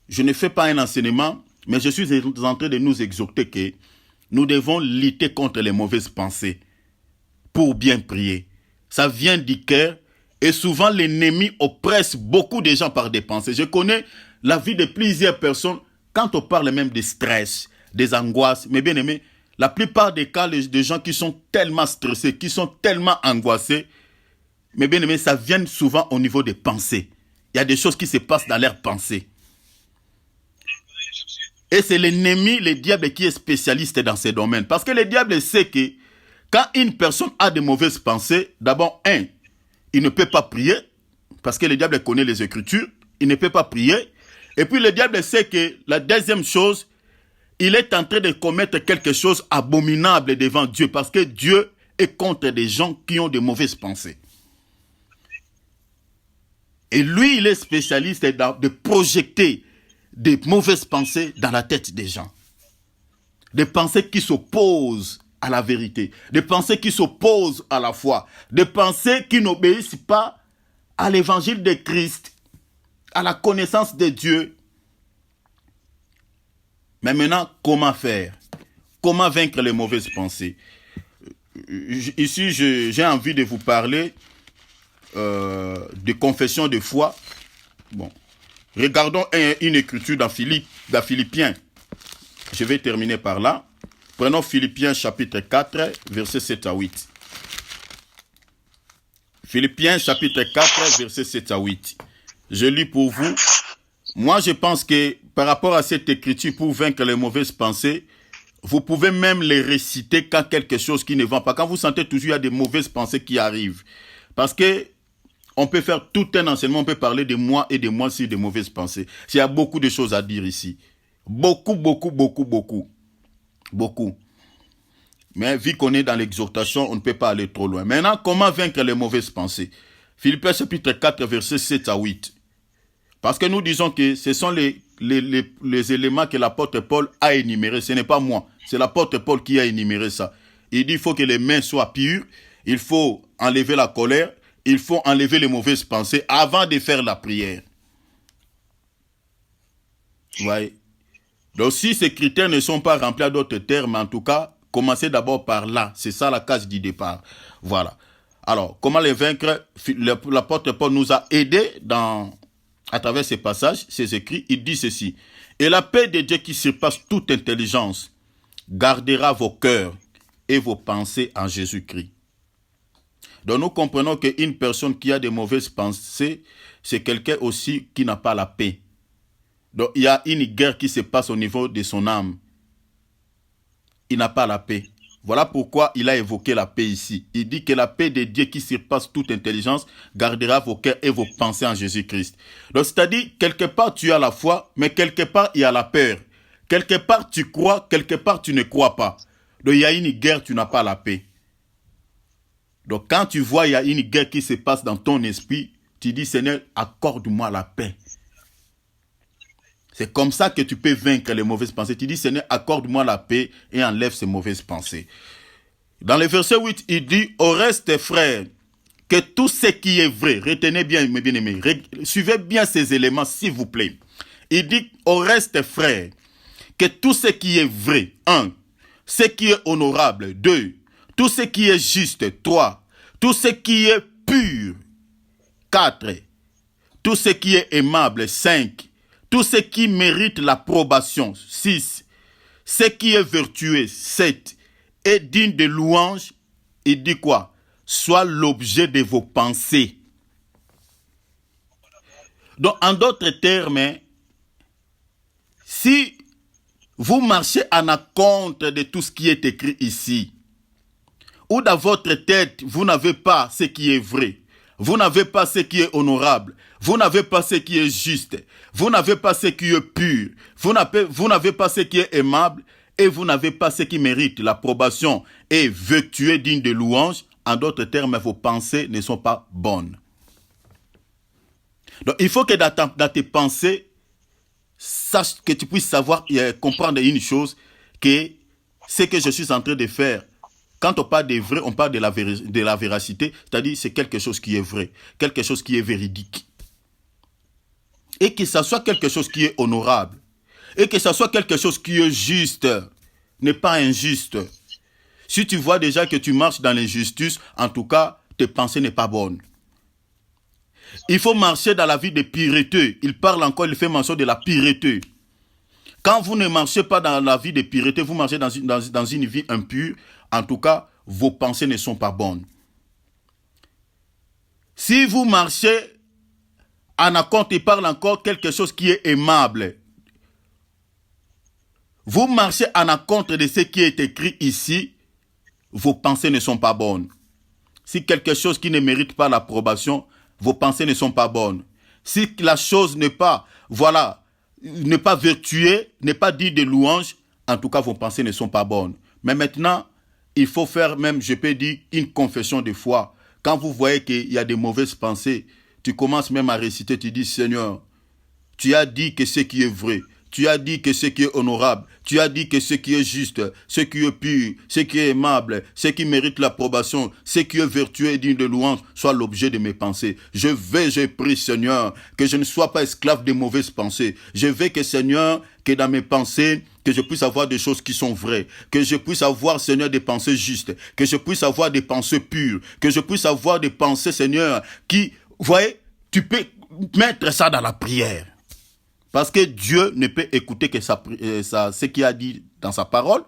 Je ne fais pas un enseignement, mais je suis en train de nous exhorter que nous devons lutter contre les mauvaises pensées pour bien prier. Ça vient du cœur et souvent l'ennemi oppresse beaucoup de gens par des pensées. Je connais la vie de plusieurs personnes quand on parle même de stress, des angoisses. Mais bien aimé, la plupart des cas, des gens qui sont tellement stressés, qui sont tellement angoissés, mais bien aimé, ça vient souvent au niveau des pensées. Il y a des choses qui se passent dans leurs pensées. Et c'est l'ennemi, le diable, qui est spécialiste dans ces domaines. Parce que le diable sait que quand une personne a de mauvaises pensées, d'abord, il ne peut pas prier, parce que le diable connaît les Écritures, il ne peut pas prier. Et puis le diable sait que la deuxième chose, il est en train de commettre quelque chose d'abominable devant Dieu, parce que Dieu est contre des gens qui ont de mauvaises pensées. Et lui, il est spécialiste de projeter des mauvaises pensées dans la tête des gens. Des pensées qui s'opposent à la vérité. Des pensées qui s'opposent à la foi. Des pensées qui n'obéissent pas à l'évangile de Christ, à la connaissance de Dieu. Mais maintenant, comment faire? Comment vaincre les mauvaises pensées? Ici, j'ai envie de vous parler de confession de foi. Bon. Regardons une écriture dans Philippiens. Je vais terminer par là. Prenons Philippiens chapitre 4, versets 7 à 8. Philippiens chapitre 4, versets 7 à 8. Je lis pour vous. Moi, je pense que par rapport à cette écriture, pour vaincre les mauvaises pensées, vous pouvez même les réciter quand quelque chose qui ne va pas. Quand vous sentez toujours qu'il y a des mauvaises pensées qui arrivent. Parce que on peut faire tout un enseignement, on peut parler de moi et de moi sur des mauvaises pensées. Il y a beaucoup de choses à dire ici. Beaucoup. Mais vu qu'on est dans l'exhortation, on ne peut pas aller trop loin. Maintenant, comment vaincre les mauvaises pensées? Philippiens chapitre 4, versets 7 à 8. Parce que nous disons que ce sont les éléments que l'apôtre Paul a énumérés. Ce n'est pas moi, c'est l'apôtre Paul qui a énuméré ça. Il dit qu'il faut que les mains soient pures, il faut enlever la colère, il faut enlever les mauvaises pensées avant de faire la prière. Vous voyez? Donc si ces critères ne sont pas remplis à d'autres termes, en tout cas, commencez d'abord par là. C'est ça la case du départ. Voilà. Alors, comment les vaincre? L'apôtre Paul nous a aidés à travers ces passages, ces écrits. Il dit ceci. Et la paix de Dieu qui surpasse toute intelligence gardera vos cœurs et vos pensées en Jésus-Christ. Donc nous comprenons qu'une personne qui a de mauvaises pensées, c'est quelqu'un aussi qui n'a pas la paix. Donc il y a une guerre qui se passe au niveau de son âme. Il n'a pas la paix. Voilà pourquoi il a évoqué la paix ici. Il dit que la paix de Dieu qui surpasse toute intelligence gardera vos cœurs et vos pensées en Jésus-Christ. Donc c'est-à-dire, quelque part tu as la foi, mais quelque part il y a la peur. Quelque part, tu crois, quelque part, tu ne crois pas. Donc, il y a une guerre, tu n'as pas la paix. Donc, quand tu vois, il y a une guerre qui se passe dans ton esprit, tu dis, Seigneur, accorde-moi la paix. C'est comme ça que tu peux vaincre les mauvaises pensées. Tu dis, Seigneur, accorde-moi la paix et enlève ces mauvaises pensées. Dans le verset 8, il dit, au reste, frères, que tout ce qui est vrai, retenez bien, mes bien-aimés, suivez bien ces éléments, s'il vous plaît. Il dit, au reste, frères, que tout ce qui est vrai, 1, ce qui est honorable, 2, tout ce qui est juste, 3, tout ce qui est pur, 4, tout ce qui est aimable, 5, tout ce qui mérite l'approbation, 6, ce qui est vertueux, 7, et digne de louange, il dit quoi? Soit l'objet de vos pensées. Donc, en d'autres termes, si vous marchez en compte de tout ce qui est écrit ici, ou dans votre tête, vous n'avez pas ce qui est vrai, vous n'avez pas ce qui est honorable, vous n'avez pas ce qui est juste, vous n'avez pas ce qui est pur, vous n'avez pas ce qui est aimable, et vous n'avez pas ce qui mérite l'approbation et vertueux digne de louange. En d'autres termes, vos pensées ne sont pas bonnes. Donc, il faut que dans tes pensées, sache que tu puisses savoir et comprendre une chose, que ce que je suis en train de faire, quand on parle de vrai, on parle de la véracité, c'est-à-dire c'est quelque chose qui est vrai, quelque chose qui est véridique. Et que ça soit quelque chose qui est honorable, et que ça soit quelque chose qui est juste, n'est pas injuste. Si tu vois déjà que tu marches dans l'injustice, en tout cas, tes pensées n'est pas bonnes. Il faut marcher dans la vie de pureté. Il parle encore, il fait mention de la pureté. Quand vous ne marchez pas dans la vie de pureté, vous marchez dans une vie impure, en tout cas, vos pensées ne sont pas bonnes. Si vous marchez en accord, il parle encore quelque chose qui est aimable. Vous marchez en accord de ce qui est écrit ici, vos pensées ne sont pas bonnes. Si quelque chose qui ne mérite pas l'approbation, vos pensées ne sont pas bonnes. Si la chose n'est pas, n'est pas vertueuse, n'est pas digne de louange, en tout cas, vos pensées ne sont pas bonnes. Mais maintenant, il faut faire même, je peux dire, une confession de foi. Quand vous voyez qu'il y a des mauvaises pensées, tu commences même à réciter, tu dis, Seigneur, tu as dit que ce qui est vrai, tu as dit que ce qui est honorable, tu as dit que ce qui est juste, ce qui est pur, ce qui est aimable, ce qui mérite l'approbation, ce qui est vertueux et digne de louange, soit l'objet de mes pensées. Je prie, Seigneur, que je ne sois pas esclave des mauvaises pensées. Je veux que, Seigneur, que dans mes pensées, que je puisse avoir des choses qui sont vraies, que je puisse avoir, Seigneur, des pensées justes, que je puisse avoir des pensées pures, que je puisse avoir des pensées, Seigneur, qui, vous voyez, tu peux mettre ça dans la prière. Parce que Dieu ne peut écouter que ce qu'il a dit dans sa parole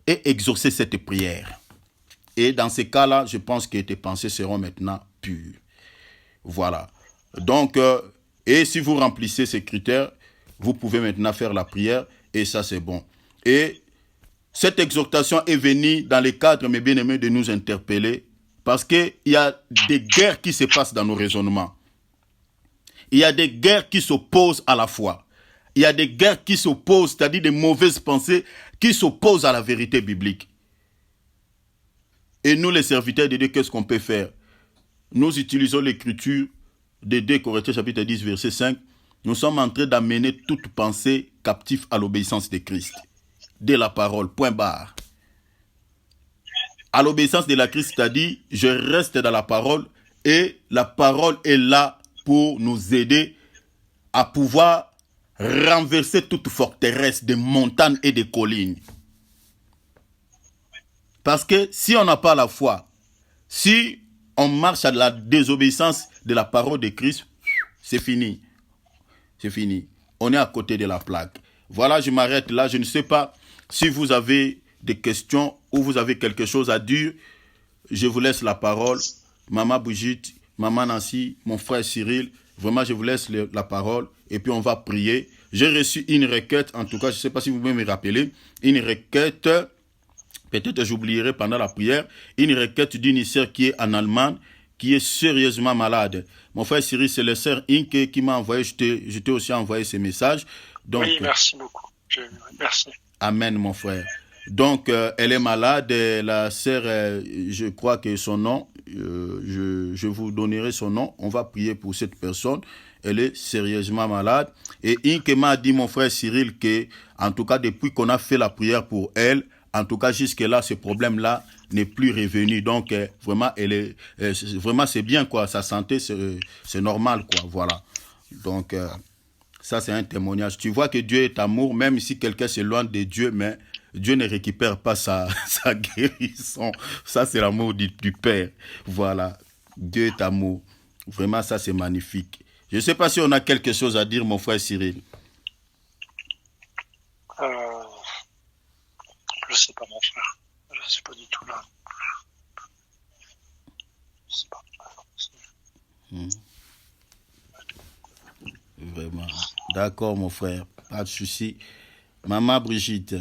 et exaucer cette prière. Et dans ces cas-là, je pense que tes pensées seront maintenant pures. Voilà. Donc, et si vous remplissez ces critères, vous pouvez maintenant faire la prière et ça c'est bon. Et cette exhortation est venue dans le cadre, mes bien-aimés, de nous interpeller parce qu'il y a des guerres qui se passent dans nos raisonnements. Il y a des guerres qui s'opposent à la foi. Il y a des guerres qui s'opposent, c'est-à-dire des mauvaises pensées qui s'opposent à la vérité biblique. Et nous, les serviteurs de Dieu, qu'est-ce qu'on peut faire? Nous utilisons l'écriture de 2 Corinthiens chapitre 10, verset 5. Nous sommes en train d'amener toute pensée captive à l'obéissance de Christ. De la parole, point barre. À l'obéissance de la Christ, c'est-à-dire, je reste dans la parole et la parole est là pour nous aider à pouvoir renverser toute forteresse de montagnes et de collines. Parce que si on n'a pas la foi, si on marche à la désobéissance de la parole de Christ, c'est fini. C'est fini. On est à côté de la plaque. Voilà, je m'arrête là. Je ne sais pas si vous avez des questions ou vous avez quelque chose à dire. Je vous laisse la parole. Maman Brigitte, Maman Nancy, mon frère Cyril, vraiment je vous laisse la parole et puis on va prier. J'ai reçu une requête, en tout cas je ne sais pas si vous pouvez me rappeler, une requête, peut-être j'oublierai pendant la prière, une requête d'une sœur qui est en Allemagne, qui est sérieusement malade. Mon frère Cyril, c'est le sœur Inke qui m'a envoyé, je t'ai aussi envoyé ces messages. Donc, oui, merci beaucoup. Merci. Amen, mon frère. Donc, elle est malade. La sœur, je crois que son nom, je vous donnerai son nom. On va prier pour cette personne. Elle est sérieusement malade. Et Inke m'a dit, mon frère Cyril, que, en tout cas, depuis qu'on a fait la prière pour elle, en tout cas, jusque-là, ce problème-là n'est plus revenu. Donc, vraiment, vraiment, c'est bien, quoi. Sa santé, c'est normal, quoi. Voilà. Donc, ça, c'est un témoignage. Tu vois que Dieu est amour, même si quelqu'un s'éloigne de Dieu, mais Dieu ne récupère pas sa guérison. Ça, c'est l'amour du Père. Voilà. Dieu est amour. Vraiment, ça, c'est magnifique. Je ne sais pas si on a quelque chose à dire, mon frère Cyril. Je ne sais pas, mon frère. Je ne sais pas du tout là. Je sais pas. Vraiment. D'accord, mon frère. Pas de souci. Maman Brigitte.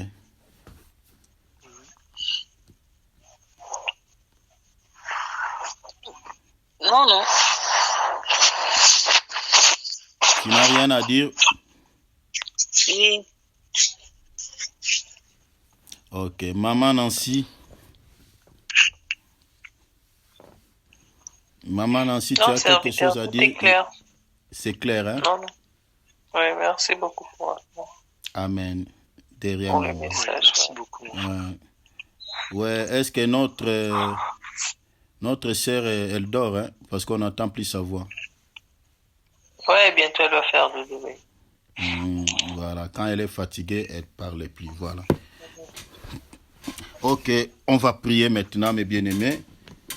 Non. Tu n'as rien à dire? Oui. Ok. Maman Nancy. Maman Nancy, Non, tu as quelque chose à dire? C'est clair. C'est clair, hein? Non. Oui, merci beaucoup pour Amen. Derrière pour moi. le message. Merci beaucoup. Ouais, est-ce que notre sœur, elle dort, hein? Parce qu'on n'entend plus sa voix. Oui, bientôt elle va faire de l'eau. Voilà, quand elle est fatiguée, elle ne parle plus. Voilà. Ok, on va prier maintenant, mes bien-aimés.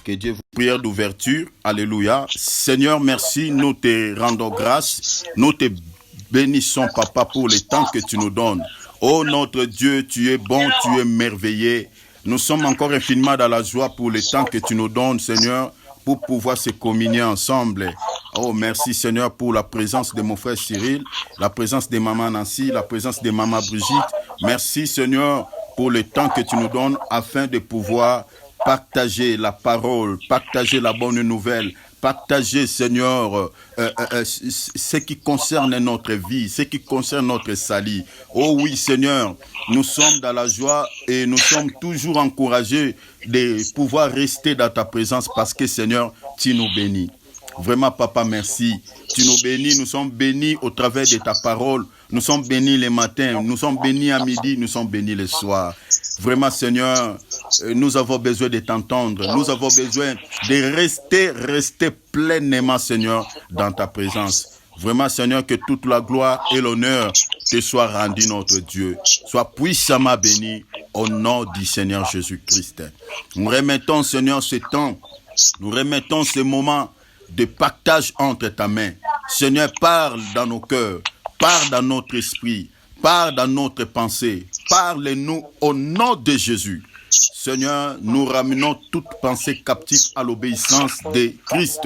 Que Dieu vous prière d'ouverture. Alléluia. Seigneur, merci. Nous te rendons grâce. Nous te bénissons, Papa, pour le temps que tu nous donnes. Oh, notre Dieu, tu es bon, tu es merveilleux. Nous sommes encore infiniment dans la joie pour le temps que tu nous donnes, Seigneur, pour pouvoir se communier ensemble. Oh, merci, Seigneur, pour la présence de mon frère Cyril, la présence de maman Nancy, la présence de maman Brigitte. Merci, Seigneur, pour le temps que tu nous donnes afin de pouvoir partager la parole, partager la bonne nouvelle, partager, Seigneur, ce qui concerne notre vie, ce qui concerne notre salut. Oh oui, Seigneur, nous sommes dans la joie et nous sommes toujours encouragés de pouvoir rester dans ta présence parce que, Seigneur, tu nous bénis. Vraiment, Papa, merci. Tu nous bénis, nous sommes bénis au travers de ta parole. Nous sommes bénis les matins, nous sommes bénis à midi, nous sommes bénis le soir. Vraiment, Seigneur, nous avons besoin de t'entendre. Nous avons besoin de rester pleinement, Seigneur, dans ta présence. Vraiment, Seigneur, que toute la gloire et l'honneur te soient rendus, notre Dieu. Sois puissamment béni au nom du Seigneur Jésus-Christ. Nous remettons, Seigneur, ce temps. Nous remettons ce moment de partage entre ta main. Seigneur, parle dans nos cœurs, parle dans notre esprit, parle dans notre pensée. Parle-nous au nom de Jésus. Seigneur, nous ramenons toute pensée captive à l'obéissance de Christ,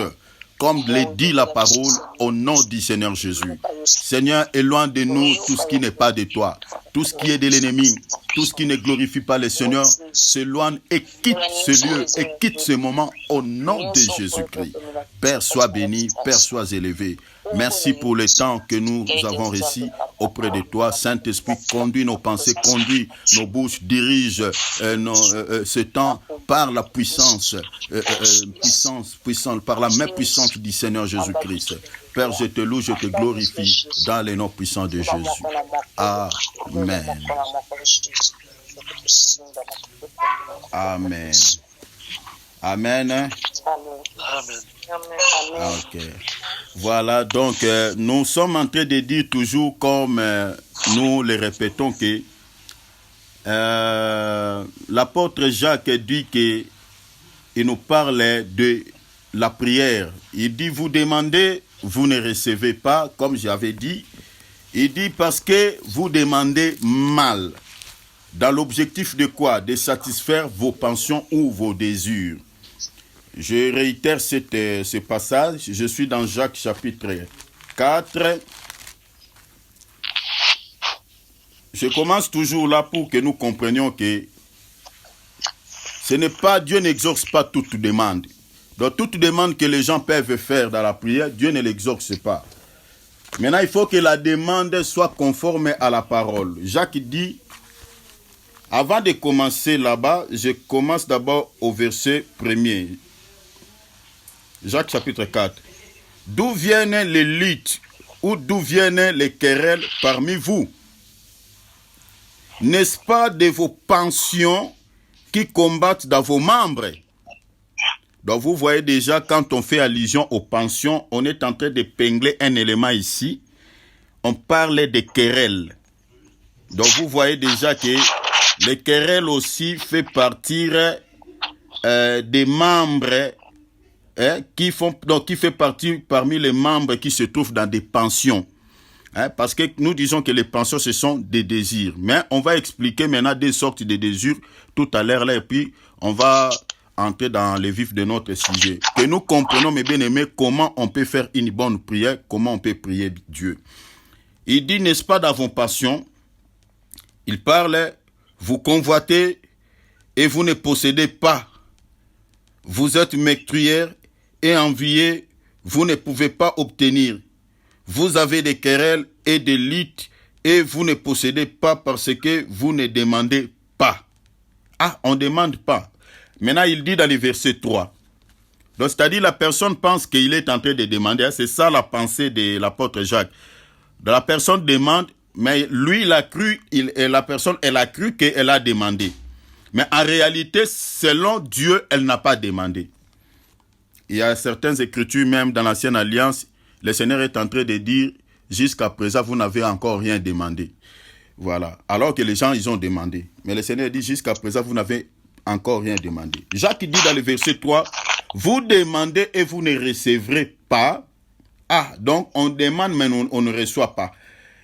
comme le dit la parole, au nom du Seigneur Jésus. Seigneur, éloigne de nous tout ce qui n'est pas de toi, tout ce qui est de l'ennemi, tout ce qui ne glorifie pas le Seigneur, s'éloigne et quitte ce lieu, et quitte ce moment au nom de Jésus-Christ. Père, sois béni, Père, sois élevé. Merci pour le temps que nous avons reçu auprès de toi. Saint-Esprit, conduis nos pensées, conduis nos bouches, dirige ce temps par la puissance, par la main puissante du Seigneur Jésus-Christ. Père, je te loue, je te glorifie dans les noms puissants de Jésus. Amen. Amen. Amen. Amen. Ok. Voilà, donc nous sommes en train de dire toujours, comme nous le répétons, que l'apôtre Jacques dit qu'il nous parle de la prière. Il dit, vous demandez, vous ne recevez pas, comme j'avais dit. Il dit, parce que vous demandez mal. Dans l'objectif de quoi? De satisfaire vos pensions ou vos désirs. Je réitère ce passage. Je suis dans Jacques chapitre 4. Je commence toujours là pour que nous comprenions que ce n'est pas, Dieu n'exauce pas toute demande. Donc toute demande que les gens peuvent faire dans la prière, Dieu ne l'exauce pas. Maintenant, il faut que la demande soit conforme à la parole. Jacques dit, avant de commencer là-bas, je commence d'abord au verset 1er. Jacques chapitre 4. D'où viennent les luttes ou d'où viennent les querelles parmi vous? N'est-ce pas de vos passions qui combattent dans vos membres? Donc vous voyez déjà, quand on fait allusion aux pensions, on est en train de pingler un élément ici. On parle des querelles. Donc vous voyez déjà que les querelles aussi fait partir des membres qui fait partie parmi les membres qui se trouvent dans des pensions. Parce que nous disons que les pensions, ce sont des désirs. Mais on va expliquer maintenant des sortes de désirs tout à l'heure là, et puis on va entrer dans le vif de notre sujet. Que nous comprenons, mes bien-aimés, comment on peut faire une bonne prière, comment on peut prier Dieu. Il dit, n'est-ce pas, dans vos passions, il parle, vous convoitez et vous ne possédez pas. Vous êtes meurtrières et enviées, vous ne pouvez pas obtenir. Vous avez des querelles et des luttes et vous ne possédez pas parce que vous ne demandez pas. Ah, on ne demande pas. Maintenant, il dit dans le verset 3. Donc, c'est-à-dire, la personne pense qu'il est en train de demander. C'est ça la pensée de l'apôtre Jacques. La personne demande, mais lui, il a cru, la personne, elle a cru qu'elle a demandé. Mais en réalité, selon Dieu, elle n'a pas demandé. Il y a certaines écritures, même dans l'Ancienne Alliance, le Seigneur est en train de dire, jusqu'à présent, vous n'avez encore rien demandé. Voilà. Alors que les gens, ils ont demandé. Mais le Seigneur dit, jusqu'à présent, vous n'avez encore rien demandé. Jacques dit dans le verset 3, vous demandez et vous ne recevrez pas. Ah, donc on demande mais on ne reçoit pas.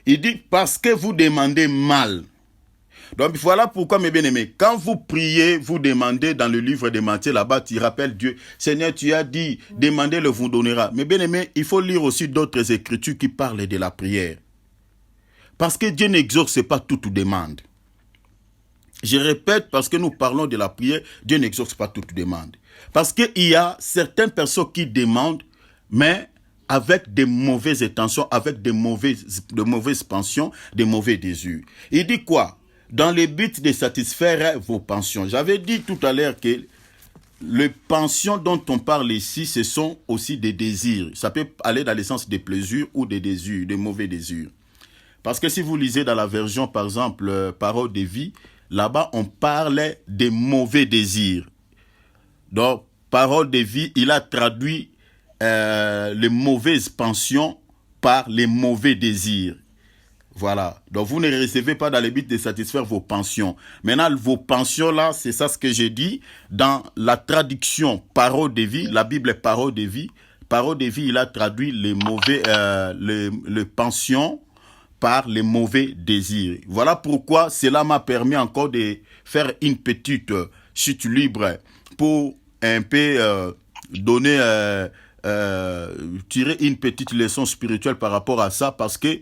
Il dit parce que vous demandez mal. Donc voilà pourquoi, mes bien-aimés, quand vous priez, vous demandez dans le livre de Matthieu, là-bas, tu rappelles Dieu, Seigneur, tu as dit, demandez-le, vous donnera. Mais bien-aimés, il faut lire aussi d'autres écritures qui parlent de la prière. Parce que Dieu n'exauce pas toute demande. Je répète, parce que nous parlons de la prière, Dieu n'exauce pas toute demande. Parce qu'il y a certaines personnes qui demandent, mais avec des mauvaises intentions, avec de mauvaises pensions, des mauvais désirs. Il dit quoi? Dans le but de satisfaire vos pensions. J'avais dit tout à l'heure que les pensions dont on parle ici, ce sont aussi des désirs. Ça peut aller dans le sens des plaisirs ou des désirs, des mauvais désirs. Parce que si vous lisez dans la version, par exemple, Parole de vie, là-bas, on parle des mauvais désirs. Donc, Parole de vie, il a traduit les mauvaises pensions par les mauvais désirs. Voilà. Donc, vous ne recevez pas dans le but de satisfaire vos pensions. Maintenant, vos pensions, là, c'est ça ce que j'ai dit. Dans la traduction Parole de vie, la Bible est Parole de vie. Parole de vie, il a traduit les mauvais, les pensions par les mauvais désirs. Voilà pourquoi cela m'a permis encore de faire une petite chute libre pour un peu donner, tirer une petite leçon spirituelle par rapport à ça, parce que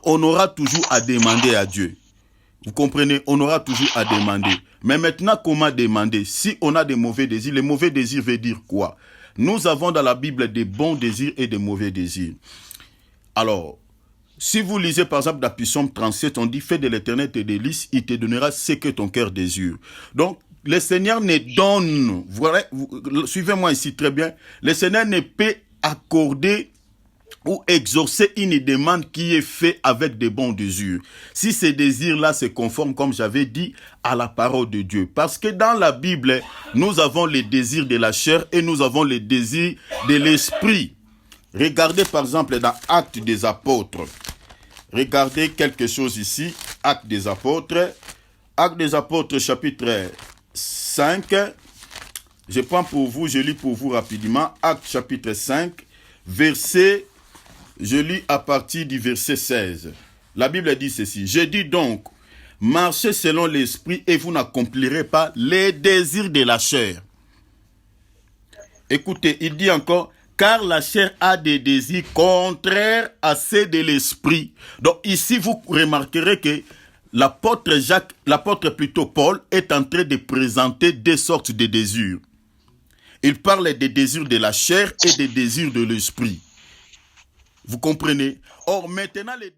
on aura toujours à demander à Dieu. Vous comprenez? On aura toujours à demander. Mais maintenant, comment demander? Si on a des mauvais désirs, les mauvais désirs veut dire quoi? Nous avons dans la Bible des bons désirs et des mauvais désirs. Alors, si vous lisez par exemple dans Psaume 37, on dit « Fais de l'Éternel tes délices, il te donnera ce que ton cœur désire. » Donc, le Seigneur ne donne, voilà, suivez-moi ici très bien, le Seigneur ne peut accorder ou exaucer une demande qui est faite avec des bons désirs. Si ces désirs-là se conforment, comme j'avais dit, à la parole de Dieu. Parce que dans la Bible, nous avons les désirs de la chair et nous avons les désirs de l'esprit. Regardez par exemple dans Actes des Apôtres. Regardez quelque chose ici. Actes des Apôtres. Actes des Apôtres chapitre 5. Je prends pour vous, je lis pour vous rapidement. Actes chapitre 5, verset, je lis à partir du verset 16. La Bible dit ceci. Je dis donc, marchez selon l'esprit et vous n'accomplirez pas les désirs de la chair. Écoutez, il dit encore, car la chair a des désirs contraires à ceux de l'esprit. Donc ici, vous remarquerez que l'apôtre Jacques, l'apôtre plutôt Paul, est en train de présenter deux sortes de désirs. Il parle des désirs de la chair et des désirs de l'esprit. Vous comprenez? Or, maintenant, les